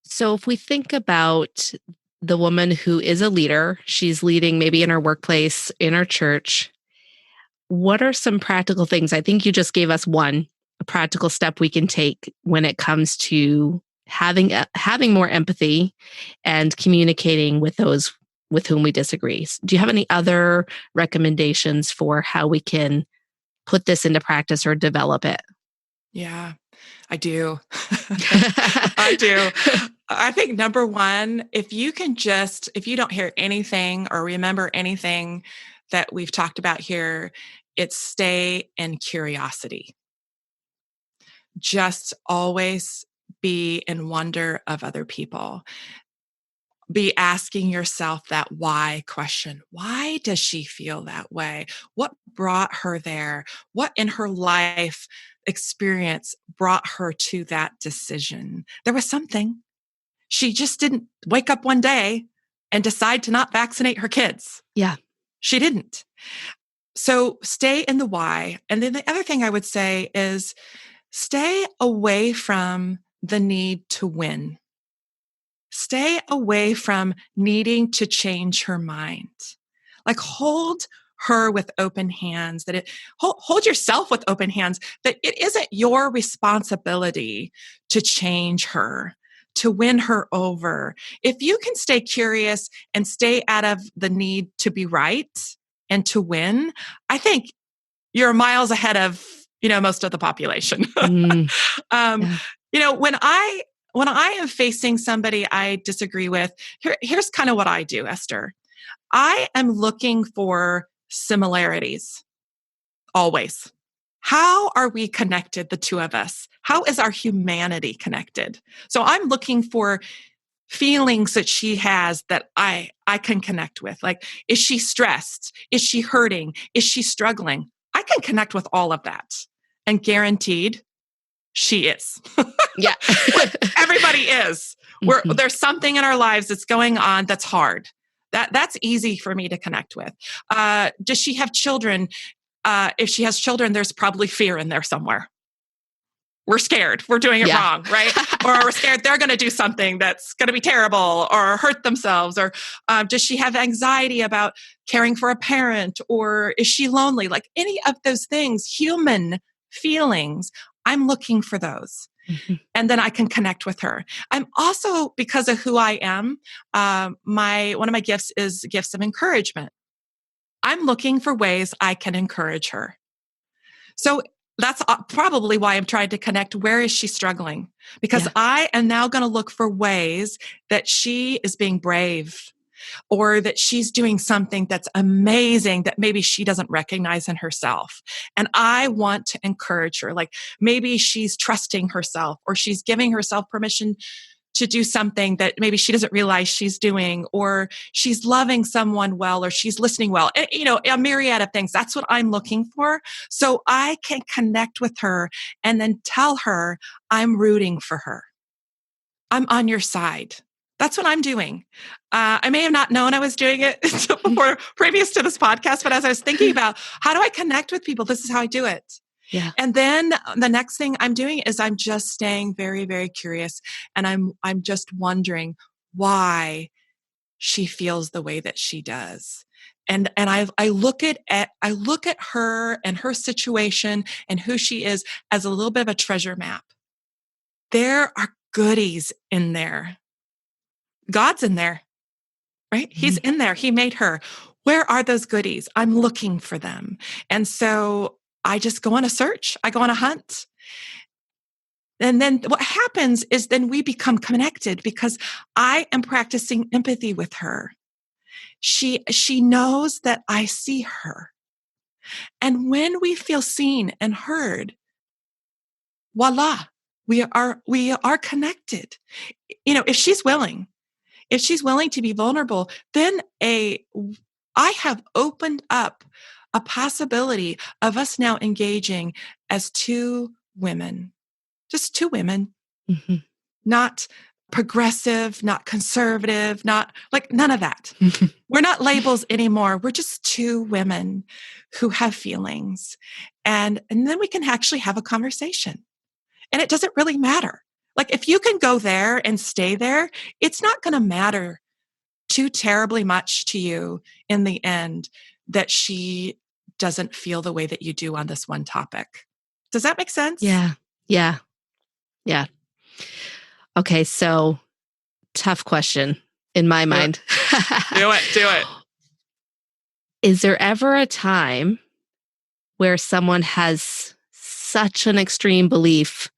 So if we think about the woman who is a leader, she's leading maybe in her workplace, in her church, what are some practical things? I think you just gave us a practical step we can take when it comes to having more empathy and communicating with those with whom we disagree. Do you have any other recommendations for how we can put this into practice or develop it? Yeah, I do. I do. I think number one, if you don't hear anything or remember anything that we've talked about here, it's stay in curiosity. Just always be in wonder of other people. Be asking yourself that why question. Why does she feel that way? What brought her there? What in her life experience brought her to that decision? There was something. She just didn't wake up one day and decide to not vaccinate her kids. Yeah. She didn't. So stay in the why. And then the other thing I would say is stay away from the need to win. Stay away from needing to change her mind. Like hold her with open hands, hold yourself with open hands, that it isn't your responsibility to change her, to win her over. If you can stay curious and stay out of the need to be right and to win, I think you're miles ahead of, most of the population. Yeah. when I am facing somebody I disagree with, here's kind of what I do, Esther. I am looking for similarities always. How are we connected, the two of us? How is our humanity connected? So I'm looking for feelings that she has that I can connect with. Like, is she stressed? Is she hurting? Is she struggling? I can connect with all of that. And guaranteed, she is. Yeah. Everybody is. There's something in our lives that's going on that's hard. That's easy for me to connect with. Does she have children? If she has children, there's probably fear in there somewhere. We're scared. We're doing it wrong, right? Or we're scared they're going to do something that's going to be terrible or hurt themselves. Or does she have anxiety about caring for a parent? Or is she lonely? Like any of those things, human feelings, I'm looking for those. Mm-hmm. And then I can connect with her. I'm also, because of who I am, one of my gifts is gifts of encouragement. I'm looking for ways I can encourage her. So that's probably why I'm trying to connect. Where is she struggling? Because I am now going to look for ways that she is being brave, or that she's doing something that's amazing that maybe she doesn't recognize in herself. And I want to encourage her. Like maybe she's trusting herself, or she's giving herself permission to do something that maybe she doesn't realize she's doing, or she's loving someone well, or she's listening well. A myriad of things. That's what I'm looking for. So I can connect with her and then tell her I'm rooting for her. I'm on your side. That's what I'm doing. I may have not known I was doing it before, previous to this podcast, but as I was thinking about how do I connect with people, this is how I do it. Yeah. And then the next thing I'm doing is I'm just staying very, very curious. And I'm just wondering why she feels the way that she does. And I look at her and her situation and who she is as a little bit of a treasure map. There are goodies in there. God's in there, right? Mm-hmm. He's in there. He made her. Where are those goodies? I'm looking for them. And so I just go on a search. I go on a hunt. And then what happens is then we become connected because I am practicing empathy with her. She knows that I see her. And when we feel seen and heard, voila, we are connected. If she's willing to be vulnerable, then I have opened up a possibility of us now engaging as two women, just two women, mm-hmm. Not progressive, not conservative, not like none of that. We're not labels anymore. We're just two women who have feelings. And then we can actually have a conversation. And it doesn't really matter. Like if you can go there and stay there, it's not going to matter too terribly much to you in the end that she doesn't feel the way that you do on this one topic. Does that make sense? Yeah. Okay, so tough question in my mind. Do it. Is there ever a time where someone has such an extreme belief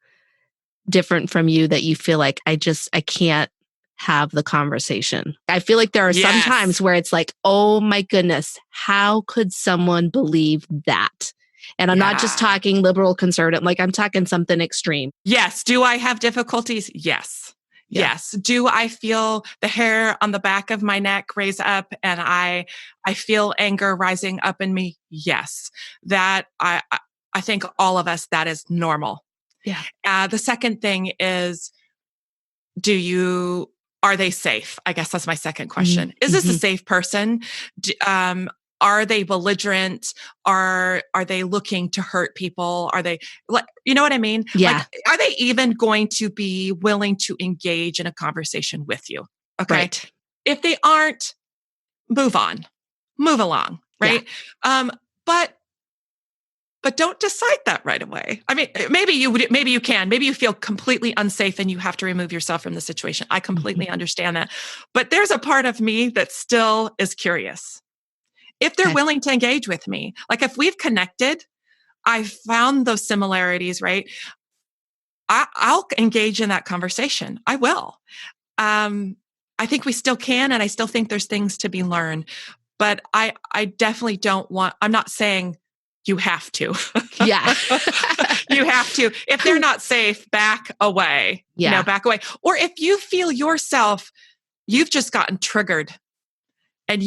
different from you that you feel like I can't have the conversation? I feel like there are some times where it's like, oh my goodness, how could someone believe that? And I'm not just talking liberal conservative, like I'm talking something extreme. Yes. Do I have difficulties? Yes. Yeah. Yes. Do I feel the hair on the back of my neck raise up and I feel anger rising up in me? Yes. That I think all of us, that is normal. Yeah. The second thing is, are they safe? I guess that's my second question. Mm-hmm. Is this a safe person? Are they belligerent? Are they looking to hurt people? Are they like, you know what I mean? Yeah. Like, are they even going to be willing to engage in a conversation with you? Okay. Right. If they aren't, move along. Right. Yeah. But don't decide that right away. I mean, maybe you can. Maybe you feel completely unsafe and you have to remove yourself from the situation. I completely understand that. But there's a part of me that still is curious. If they're willing to engage with me, like if we've connected, I've found those similarities, right? I'll engage in that conversation. I will. I think we still can, and I still think there's things to be learned. But I definitely don't want, I'm not saying you have to. Yeah. You have to. If they're not safe, back away. Yeah. Back away. Or if you feel yourself, you've just gotten triggered and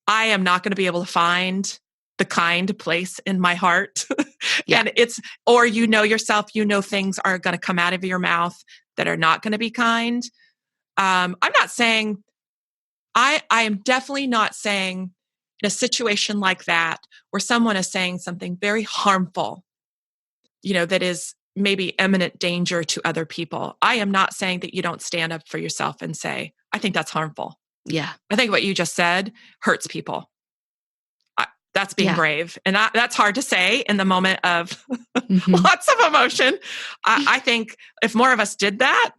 I am not going to be able to find the kind place in my heart. Yeah. And or yourself, things are going to come out of your mouth that are not going to be kind. I'm not saying, I am definitely not saying in a situation like that where someone is saying something very harmful, that is maybe imminent danger to other people. I am not saying that you don't stand up for yourself and say, I think that's harmful. Yeah. I think what you just said hurts people. That's being brave. And that's hard to say in the moment of lots of emotion. I think if more of us did that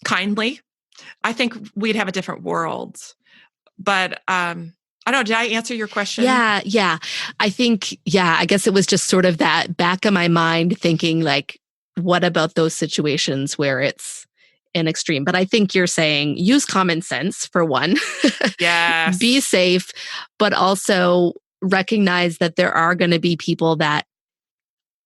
kindly, I think we'd have a different world. But I don't know, did I answer your question? Yeah. I think, I guess it was just sort of that back of my mind thinking like, what about those situations where it's an extreme? But I think you're saying use common sense for one. Yes. Be safe, but also recognize that there are going to be people that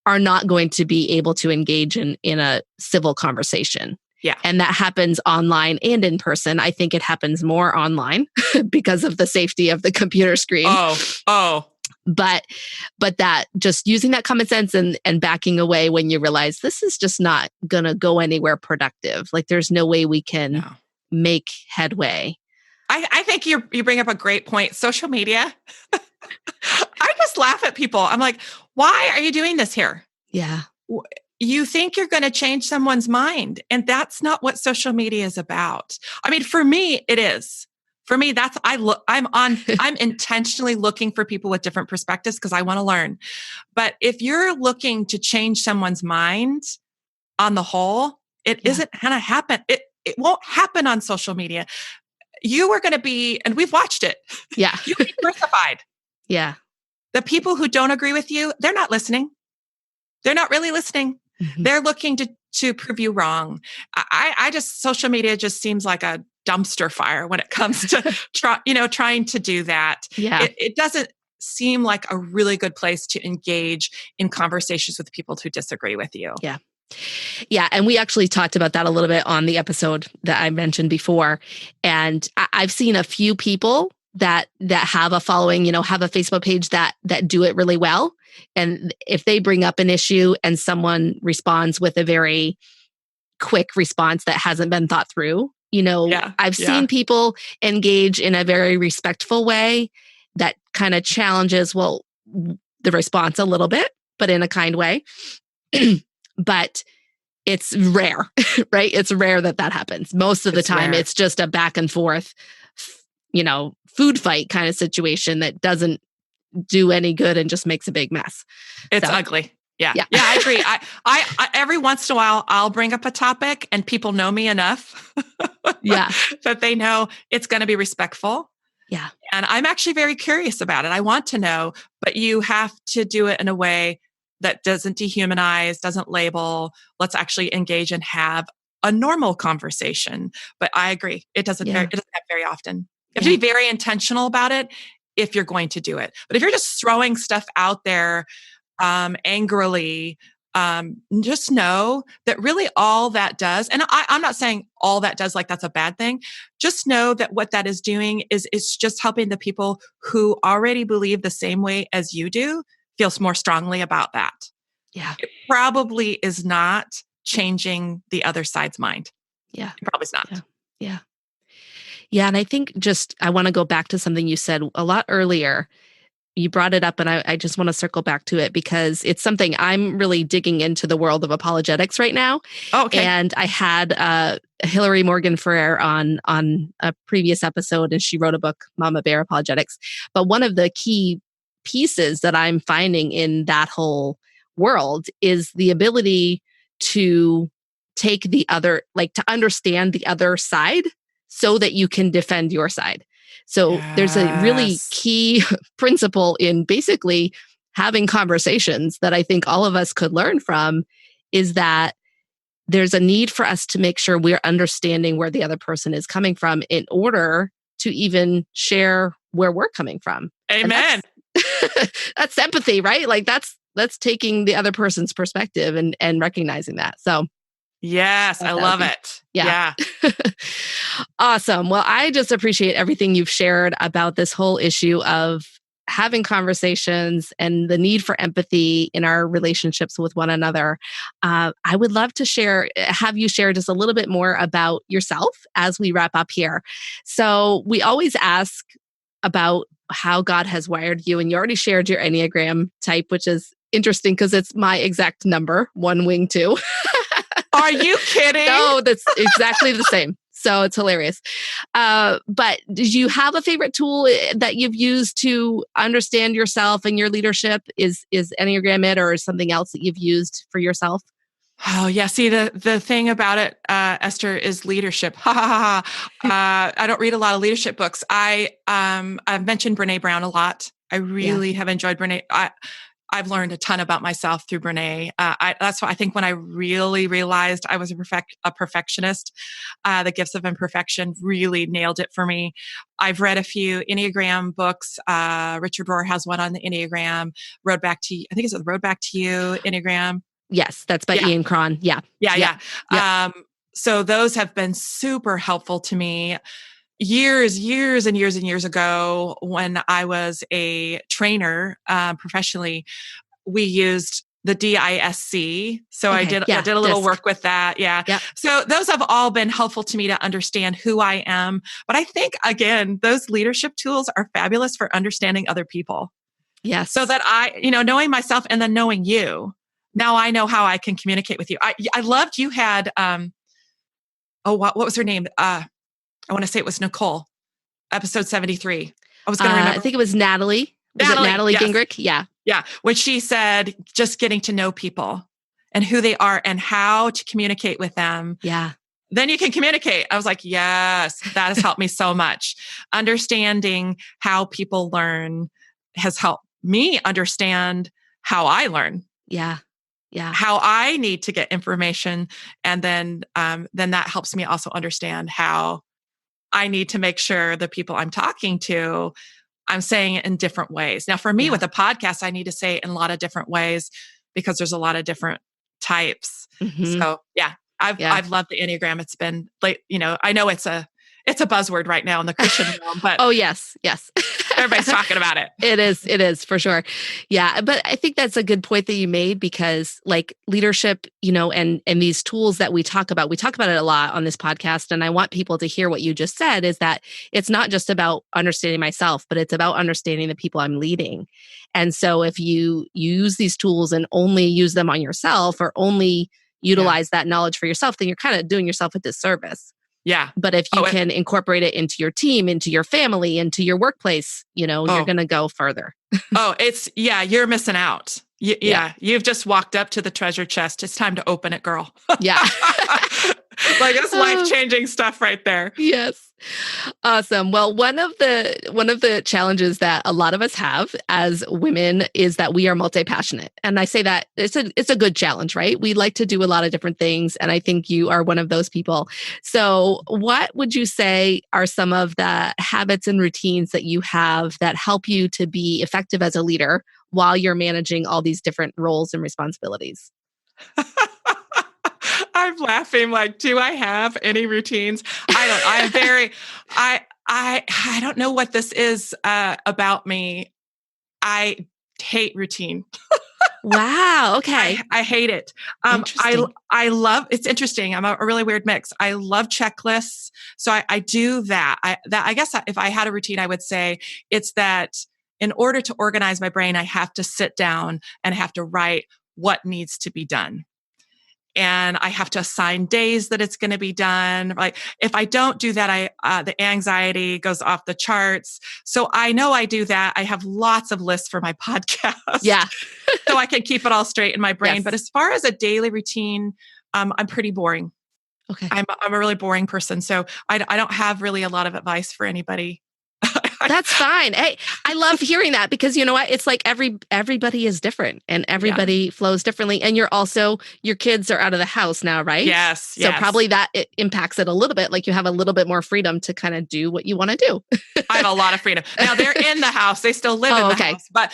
are not going to be able to engage in a civil conversation. Yeah. And that happens online and in person. I think it happens more online because of the safety of the computer screen. Oh. But that just using that common sense and backing away when you realize this is just not going to go anywhere productive. Like there's no way we can make headway. I think you bring up a great point. Social media. I just laugh at people. I'm like, why are you doing this here? Yeah. You think you're going to change someone's mind. And that's not what social media is about. I mean, for me, it is. For me, I'm intentionally looking for people with different perspectives because I want to learn. But if you're looking to change someone's mind on the whole, it isn't going to happen. It won't happen on social media. You are going to be, and we've watched it. Yeah. You'll be crucified. Yeah. The people who don't agree with you, they're not listening. They're not really listening. Mm-hmm. They're looking to prove you wrong. Social media just seems like a dumpster fire when it comes to trying to do that. Yeah. It doesn't seem like a really good place to engage in conversations with people who disagree with you. Yeah. Yeah. And we actually talked about that a little bit on the episode that I mentioned before. And I've seen a few people that have a following, have a Facebook page that do it really well. And if they bring up an issue and someone responds with a very quick response that hasn't been thought through, I've seen people engage in a very respectful way that kind of challenges, the response a little bit, but in a kind way. But it's rare, right? It's rare that happens. Most of the time, it's just a back and forth, food fight kind of situation that doesn't do any good and just makes a big mess. It's ugly. Yeah, I agree. I every once in a while, I'll bring up a topic and people know me enough that they know it's going to be respectful. Yeah. And I'm actually very curious about it. I want to know, but you have to do it in a way that doesn't dehumanize, doesn't label. Let's actually engage and have a normal conversation. But I agree. It doesn't happen very often. You have to be very intentional about it if you're going to do it. But if you're just throwing stuff out there angrily, just know that really all that does, and I'm not saying all that does like that's a bad thing. Just know that what that is doing is it's just helping the people who already believe the same way as you do feel more strongly about that. Yeah. It probably is not changing the other side's mind. Yeah. It probably is not. Yeah. Yeah. And I think I want to go back to something you said a lot earlier. You brought it up and I just want to circle back to it because it's something I'm really digging into the world of apologetics right now. Oh, okay. And I had Hillary Morgan Ferrer on a previous episode and she wrote a book, Mama Bear Apologetics. But one of the key pieces that I'm finding in that whole world is the ability to take the other, like to understand the other side so that you can defend your side. So there's a really key principle in basically having conversations that I think all of us could learn from is that there's a need for us to make sure we're understanding where the other person is coming from in order to even share where we're coming from. Amen. That's empathy, right? Like that's taking the other person's perspective and recognizing that. So yes, I love it. Yeah. Awesome. Well, I just appreciate everything you've shared about this whole issue of having conversations and the need for empathy in our relationships with one another. I would love to have you share just a little bit more about yourself as we wrap up here. So we always ask about how God has wired you, and you already shared your Enneagram type, which is interesting because it's my exact number, 1 wing 2. Are you kidding? No, that's exactly the same. So it's hilarious. But did you have a favorite tool that you've used to understand yourself and your leadership? Is Enneagram it, or something else that you've used for yourself? Oh, yeah. See, the thing about it, Esther, is leadership. Ha ha ha. I don't read a lot of leadership books. I've mentioned Brene Brown a lot. I really have enjoyed Brene. I've learned a ton about myself through Brene. That's why I think when I really realized I was a perfectionist, the Gifts of Imperfection really nailed it for me. I've read a few Enneagram books. Richard Rohr has one on the Enneagram. I think it's Road Back to You, Enneagram. Yes, that's by Ian Cron. Yeah. Yeah. So those have been super helpful to me. Years and years ago, when I was a trainer professionally, we used the DISC. So I did a little work with that. Yeah. So those have all been helpful to me to understand who I am. But I think, again, those leadership tools are fabulous for understanding other people. Yes. So that knowing myself and then knowing you, now I know how I can communicate with you. I loved you had, what was her name? I want to say it was Nicole, episode 73. I was going to remember. I think it was Natalie. Was it Natalie yes. Gingrich? Yeah. Yeah. When she said, just getting to know people and who they are and how to communicate with them. Yeah. Then you can communicate. I was like, yes, that has helped me so much. Understanding how people learn has helped me understand how I learn. Yeah. Yeah. How I need to get information. And then that helps me also understand how I need to make sure the people I'm talking to, I'm saying it in different ways. Now, for me with a podcast, I need to say it in a lot of different ways because there's a lot of different types. Mm-hmm. So I've loved the Enneagram. It's been like, I know it's a buzzword right now in the Christian realm, but oh yes. Everybody's talking about it. It is for sure. Yeah. But I think that's a good point that you made because like leadership, and these tools that we talk about it a lot on this podcast. And I want people to hear what you just said is that it's not just about understanding myself, but it's about understanding the people I'm leading. And so if you use these tools and only use them on yourself or only utilize that knowledge for yourself, then you're kind of doing yourself a disservice. Yeah. But if you can incorporate it into your team, into your family, into your workplace, you're going to go further. You're missing out. You've just walked up to the treasure chest. It's time to open it, girl. Yeah. Like it's life-changing stuff right there. Yes. Awesome. Well, one of the challenges that a lot of us have as women is that we are multi-passionate. And I say that it's a good challenge, right? We like to do a lot of different things. And I think you are one of those people. So what would you say are some of the habits and routines that you have that help you to be effective as a leader while you're managing all these different roles and responsibilities? I'm laughing like, do I have any routines? I don't know what this is about me. I hate routine. Wow. Okay. I hate it. I love, it's interesting. I'm a really weird mix. I love checklists. So I do that. I guess if I had a routine, I would say it's that in order to organize my brain, I have to sit down and have to write what needs to be done. And I have to assign days that it's going to be done. Like if I don't do that, the anxiety goes off the charts. So I know I do that. I have lots of lists for my podcast. Yeah. So I can keep it all straight in my brain. Yes. But as far as a daily routine, I'm pretty boring. Okay. I'm a really boring person. So I don't have really a lot of advice for anybody. That's fine. Hey, I love hearing that because you know what? It's like everybody is different and everybody flows differently. And your kids are out of the house now, right? Yes. So probably that it impacts it a little bit. Like you have a little bit more freedom to kind of do what you want to do. I have a lot of freedom. Now they're in the house. They still live in the house, but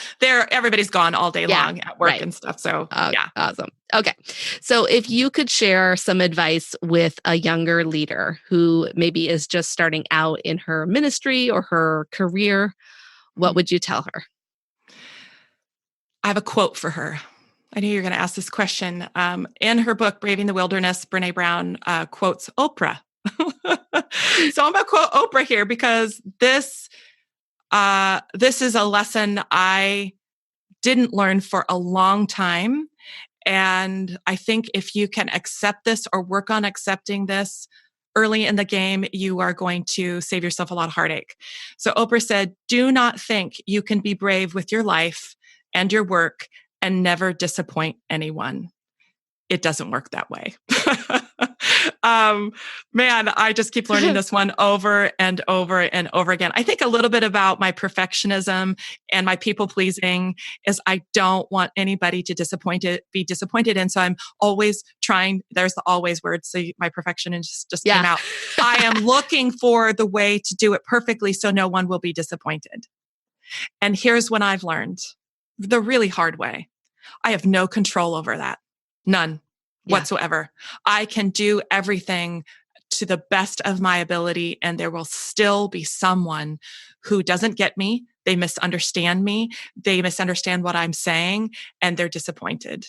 everybody's gone all day long at work and stuff. So Awesome. Okay. So if you could share some advice with a younger leader who maybe is just starting out in her ministry or her career, what would you tell her? I have a quote for her. I knew you were going to ask this question. In her book, Braving the Wilderness, Brene Brown quotes Oprah. So I'm going to quote Oprah here because this is a lesson I didn't learn for a long time. And I think if you can accept this or work on accepting this early in the game, you are going to save yourself a lot of heartache. So Oprah said, "Do not think you can be brave with your life and your work and never disappoint anyone. It doesn't work that way." Man, I just keep learning this one over and over and over again. I think a little bit about my perfectionism and my people pleasing is I don't want anybody to be disappointed. And so I'm always trying, there's the always word. So my perfectionism just came out. I am looking for the way to do it perfectly so no one will be disappointed. And here's what I've learned the really hard way. I have no control over that. None. Whatsoever. I can do everything to the best of my ability, and there will still be someone who doesn't get me. They misunderstand me. They misunderstand what I'm saying, and they're disappointed.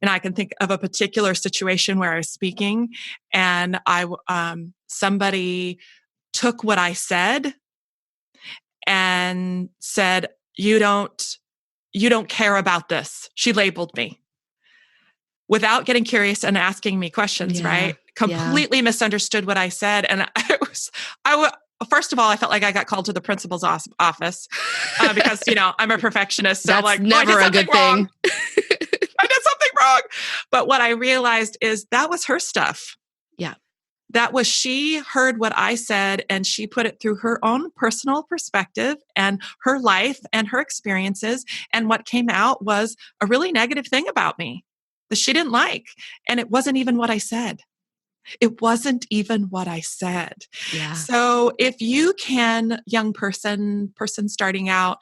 And I can think of a particular situation where I was speaking, and somebody took what I said and said, "You don't care about this." She labeled me. Without getting curious and asking me questions, right? Completely misunderstood what I said. And first of all, I felt like I got called to the principal's office because, I'm a perfectionist. So That's I'm like, never a good thing. I did something wrong. But what I realized is that was her stuff. Yeah. That was, she heard what I said and she put it through her own personal perspective and her life and her experiences. And what came out was a really negative thing about me that she didn't like. And it wasn't even what I said. It wasn't even what I said. Yeah. So if you can, young person starting out,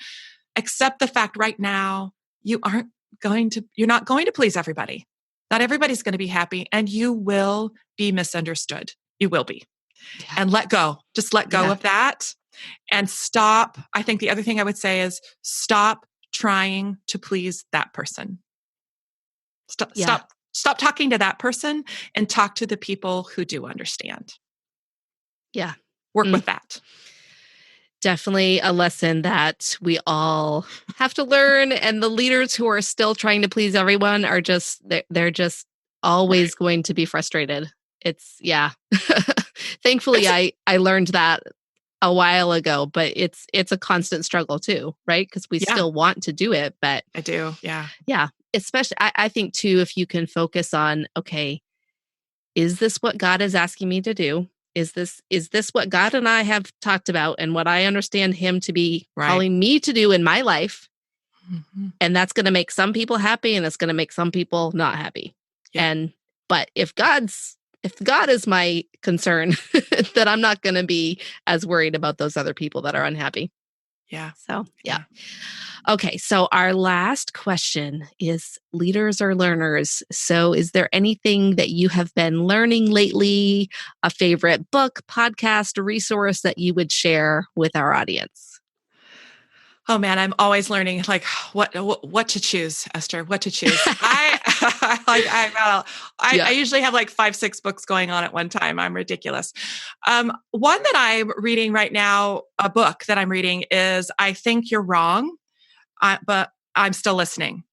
accept the fact right now, you're not going to please everybody. Not everybody's going to be happy, and you will be misunderstood. You will be. Yeah. And let go. Just let go of that and stop. I think the other thing I would say is stop trying to please that person. Stop talking to that person and talk to the people who do understand. Yeah. Work with that. Definitely a lesson that we all have to learn. And the leaders who are still trying to please everyone are they're just always going to be frustrated. Thankfully, I learned that a while ago, but it's a constant struggle too, right? Because we still want to do it, but I do. Yeah. Yeah. Especially, I think too, if you can focus on, okay, is this what God is asking me to do? Is this what God and I have talked about and what I understand him to be calling me to do in my life? Mm-hmm. And that's going to make some people happy and it's going to make some people not happy. Yeah. But if God is my concern, then I'm not going to be as worried about those other people that are unhappy. Yeah. So, yeah. Okay. So our last question is leaders or learners. So is there anything that you have been learning lately, a favorite book, podcast, resource that you would share with our audience? Oh man, I'm always learning like what to choose, Esther, what to choose. I usually have like 5-6 books going on at one time. I'm ridiculous. One that I'm reading right now, a book that I'm reading is I Think You're Wrong, but I'm Still Listening.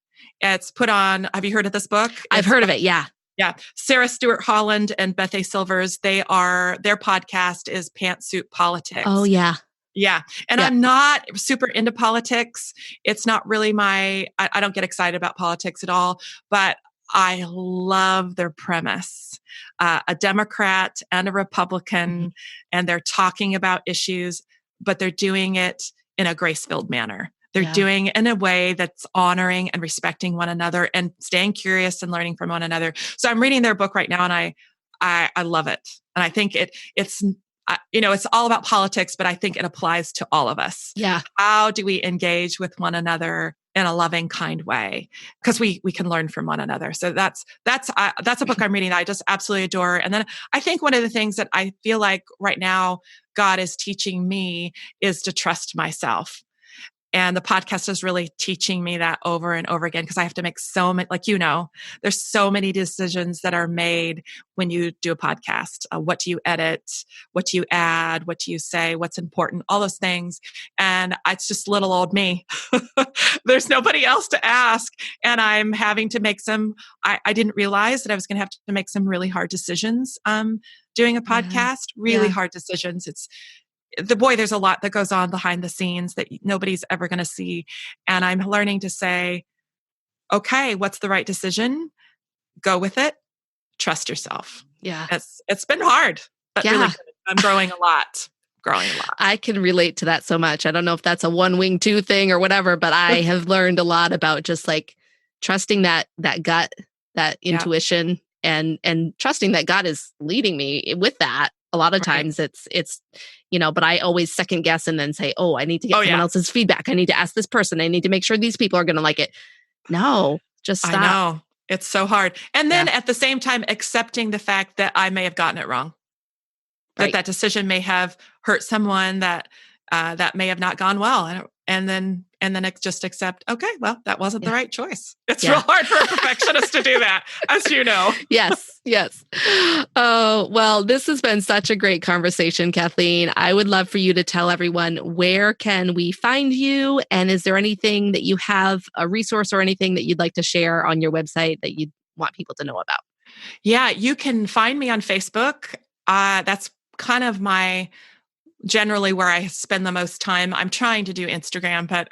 It's put on, have you heard of this book? I've heard of it. Yeah. Yeah. Sarah Stewart Holland and Beth A. Silvers, their podcast is Pantsuit Politics. Oh yeah. Yeah. And I'm not super into politics. It's not really I don't get excited about politics at all, but I love their premise. A Democrat and a Republican, and they're talking about issues but they're doing it in a grace-filled manner. They're Yeah. doing it in a way that's honoring and respecting one another and staying curious and learning from one another. So I'm reading their book right now, and I love it. And I think it's all about politics, but I think it applies to all of us. Yeah. How do we engage with one another in a loving, kind way? Because we can learn from one another. So that's a book I'm reading that I just absolutely adore. And then I think one of the things that I feel like right now God is teaching me is to trust myself. And the podcast is really teaching me that over and over again, because I have to make so many, there's so many decisions that are made when you do a podcast. What do you edit? What do you add? What do you say? What's important? All those things. And it's just little old me. There's nobody else to ask. And I'm having to make I didn't realize that I was going to have to make some really hard decisions doing a podcast, really hard decisions. There's a lot that goes on behind the scenes that nobody's ever going to see. And I'm learning to say, okay, what's the right decision? Go with it. Trust yourself. Yeah. It's been hard, but really good. I'm growing a lot. I can relate to that so much. I don't know if that's a 1 wing 2 thing or whatever, but I have learned a lot about just like trusting that gut, that intuition, and trusting that God is leading me with that. A lot of times it's, but I always second guess and then say, oh, I need to get someone else's feedback. I need to ask this person. I need to make sure these people are going to like it. No, just stop. I know. It's so hard. And then at the same time, accepting the fact that I may have gotten it wrong, that decision may have hurt someone, that may have not gone well. And then just accept, okay, well, that wasn't the right choice. It's real hard for a perfectionist to do that, as you know. Yes. Oh, well, this has been such a great conversation, Kathleen. I would love for you to tell everyone, where can we find you? And is there anything that you have, a resource or anything that you'd like to share on your website that you'd want people to know about? Yeah, you can find me on Facebook. That's kind of generally where I spend the most time. I'm trying to do Instagram, but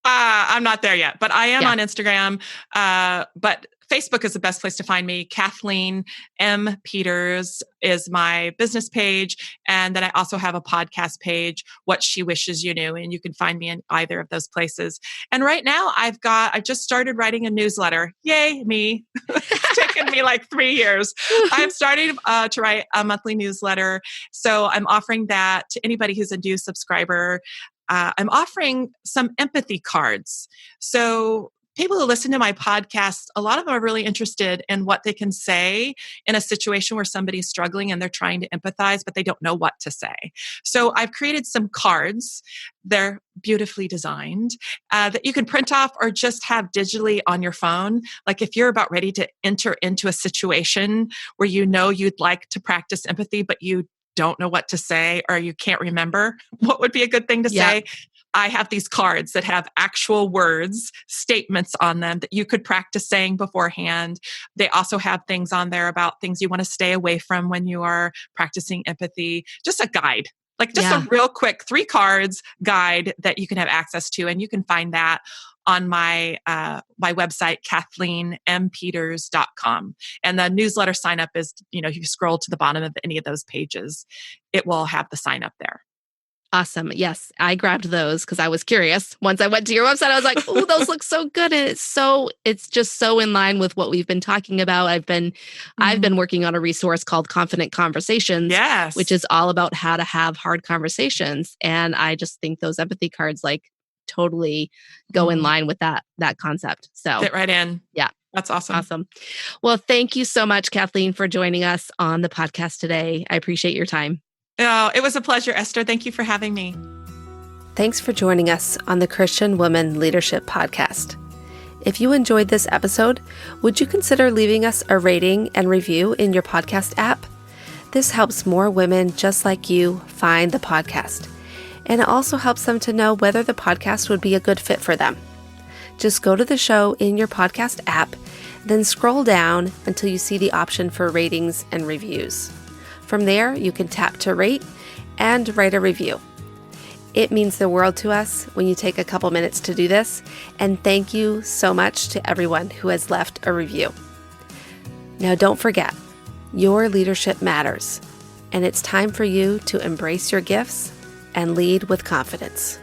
I'm not there yet. But I am on Instagram. But Facebook is the best place to find me. Kathleen M. Peters is my business page. And then I also have a podcast page, What She Wishes You Knew. And you can find me in either of those places. And right now I just started writing a newsletter. Yay, me. It's taken me like 3 years. I've started to write a monthly newsletter. So I'm offering that to anybody who's a new subscriber. I'm offering some empathy cards. So people who listen to my podcast, a lot of them are really interested in what they can say in a situation where somebody's struggling and they're trying to empathize, but they don't know what to say. So I've created some cards. They're beautifully designed that you can print off or just have digitally on your phone. Like if you're about ready to enter into a situation where you know you'd like to practice empathy, but you don't know what to say or you can't remember what would be a good thing to say. I have these cards that have actual words, statements on them that you could practice saying beforehand. They also have things on there about things you want to stay away from when you are practicing empathy. Just a guide, like just a real quick 3 cards guide that you can have access to. And you can find that on my website, KathleenMPeters.com. And the newsletter sign up is, if you scroll to the bottom of any of those pages, it will have the sign up there. Awesome. Yes, I grabbed those because I was curious. Once I went to your website, I was like, "Oh, those look so good!" And it's just so in line with what we've been talking about. I've been working on a resource called Confident Conversations, which is all about how to have hard conversations. And I just think those empathy cards totally go in line with that concept. So fit right in. Yeah. That's awesome. Awesome. Well, thank you so much, Kathleen, for joining us on the podcast today. I appreciate your time. Oh, it was a pleasure, Esther. Thank you for having me. Thanks for joining us on the Christian Woman Leadership Podcast. If you enjoyed this episode, would you consider leaving us a rating and review in your podcast app? This helps more women just like you find the podcast, and it also helps them to know whether the podcast would be a good fit for them. Just go to the show in your podcast app, then scroll down until you see the option for ratings and reviews. From there, you can tap to rate and write a review. It means the world to us when you take a couple minutes to do this, and thank you so much to everyone who has left a review. Now, don't forget, your leadership matters, and it's time for you to embrace your gifts and lead with confidence.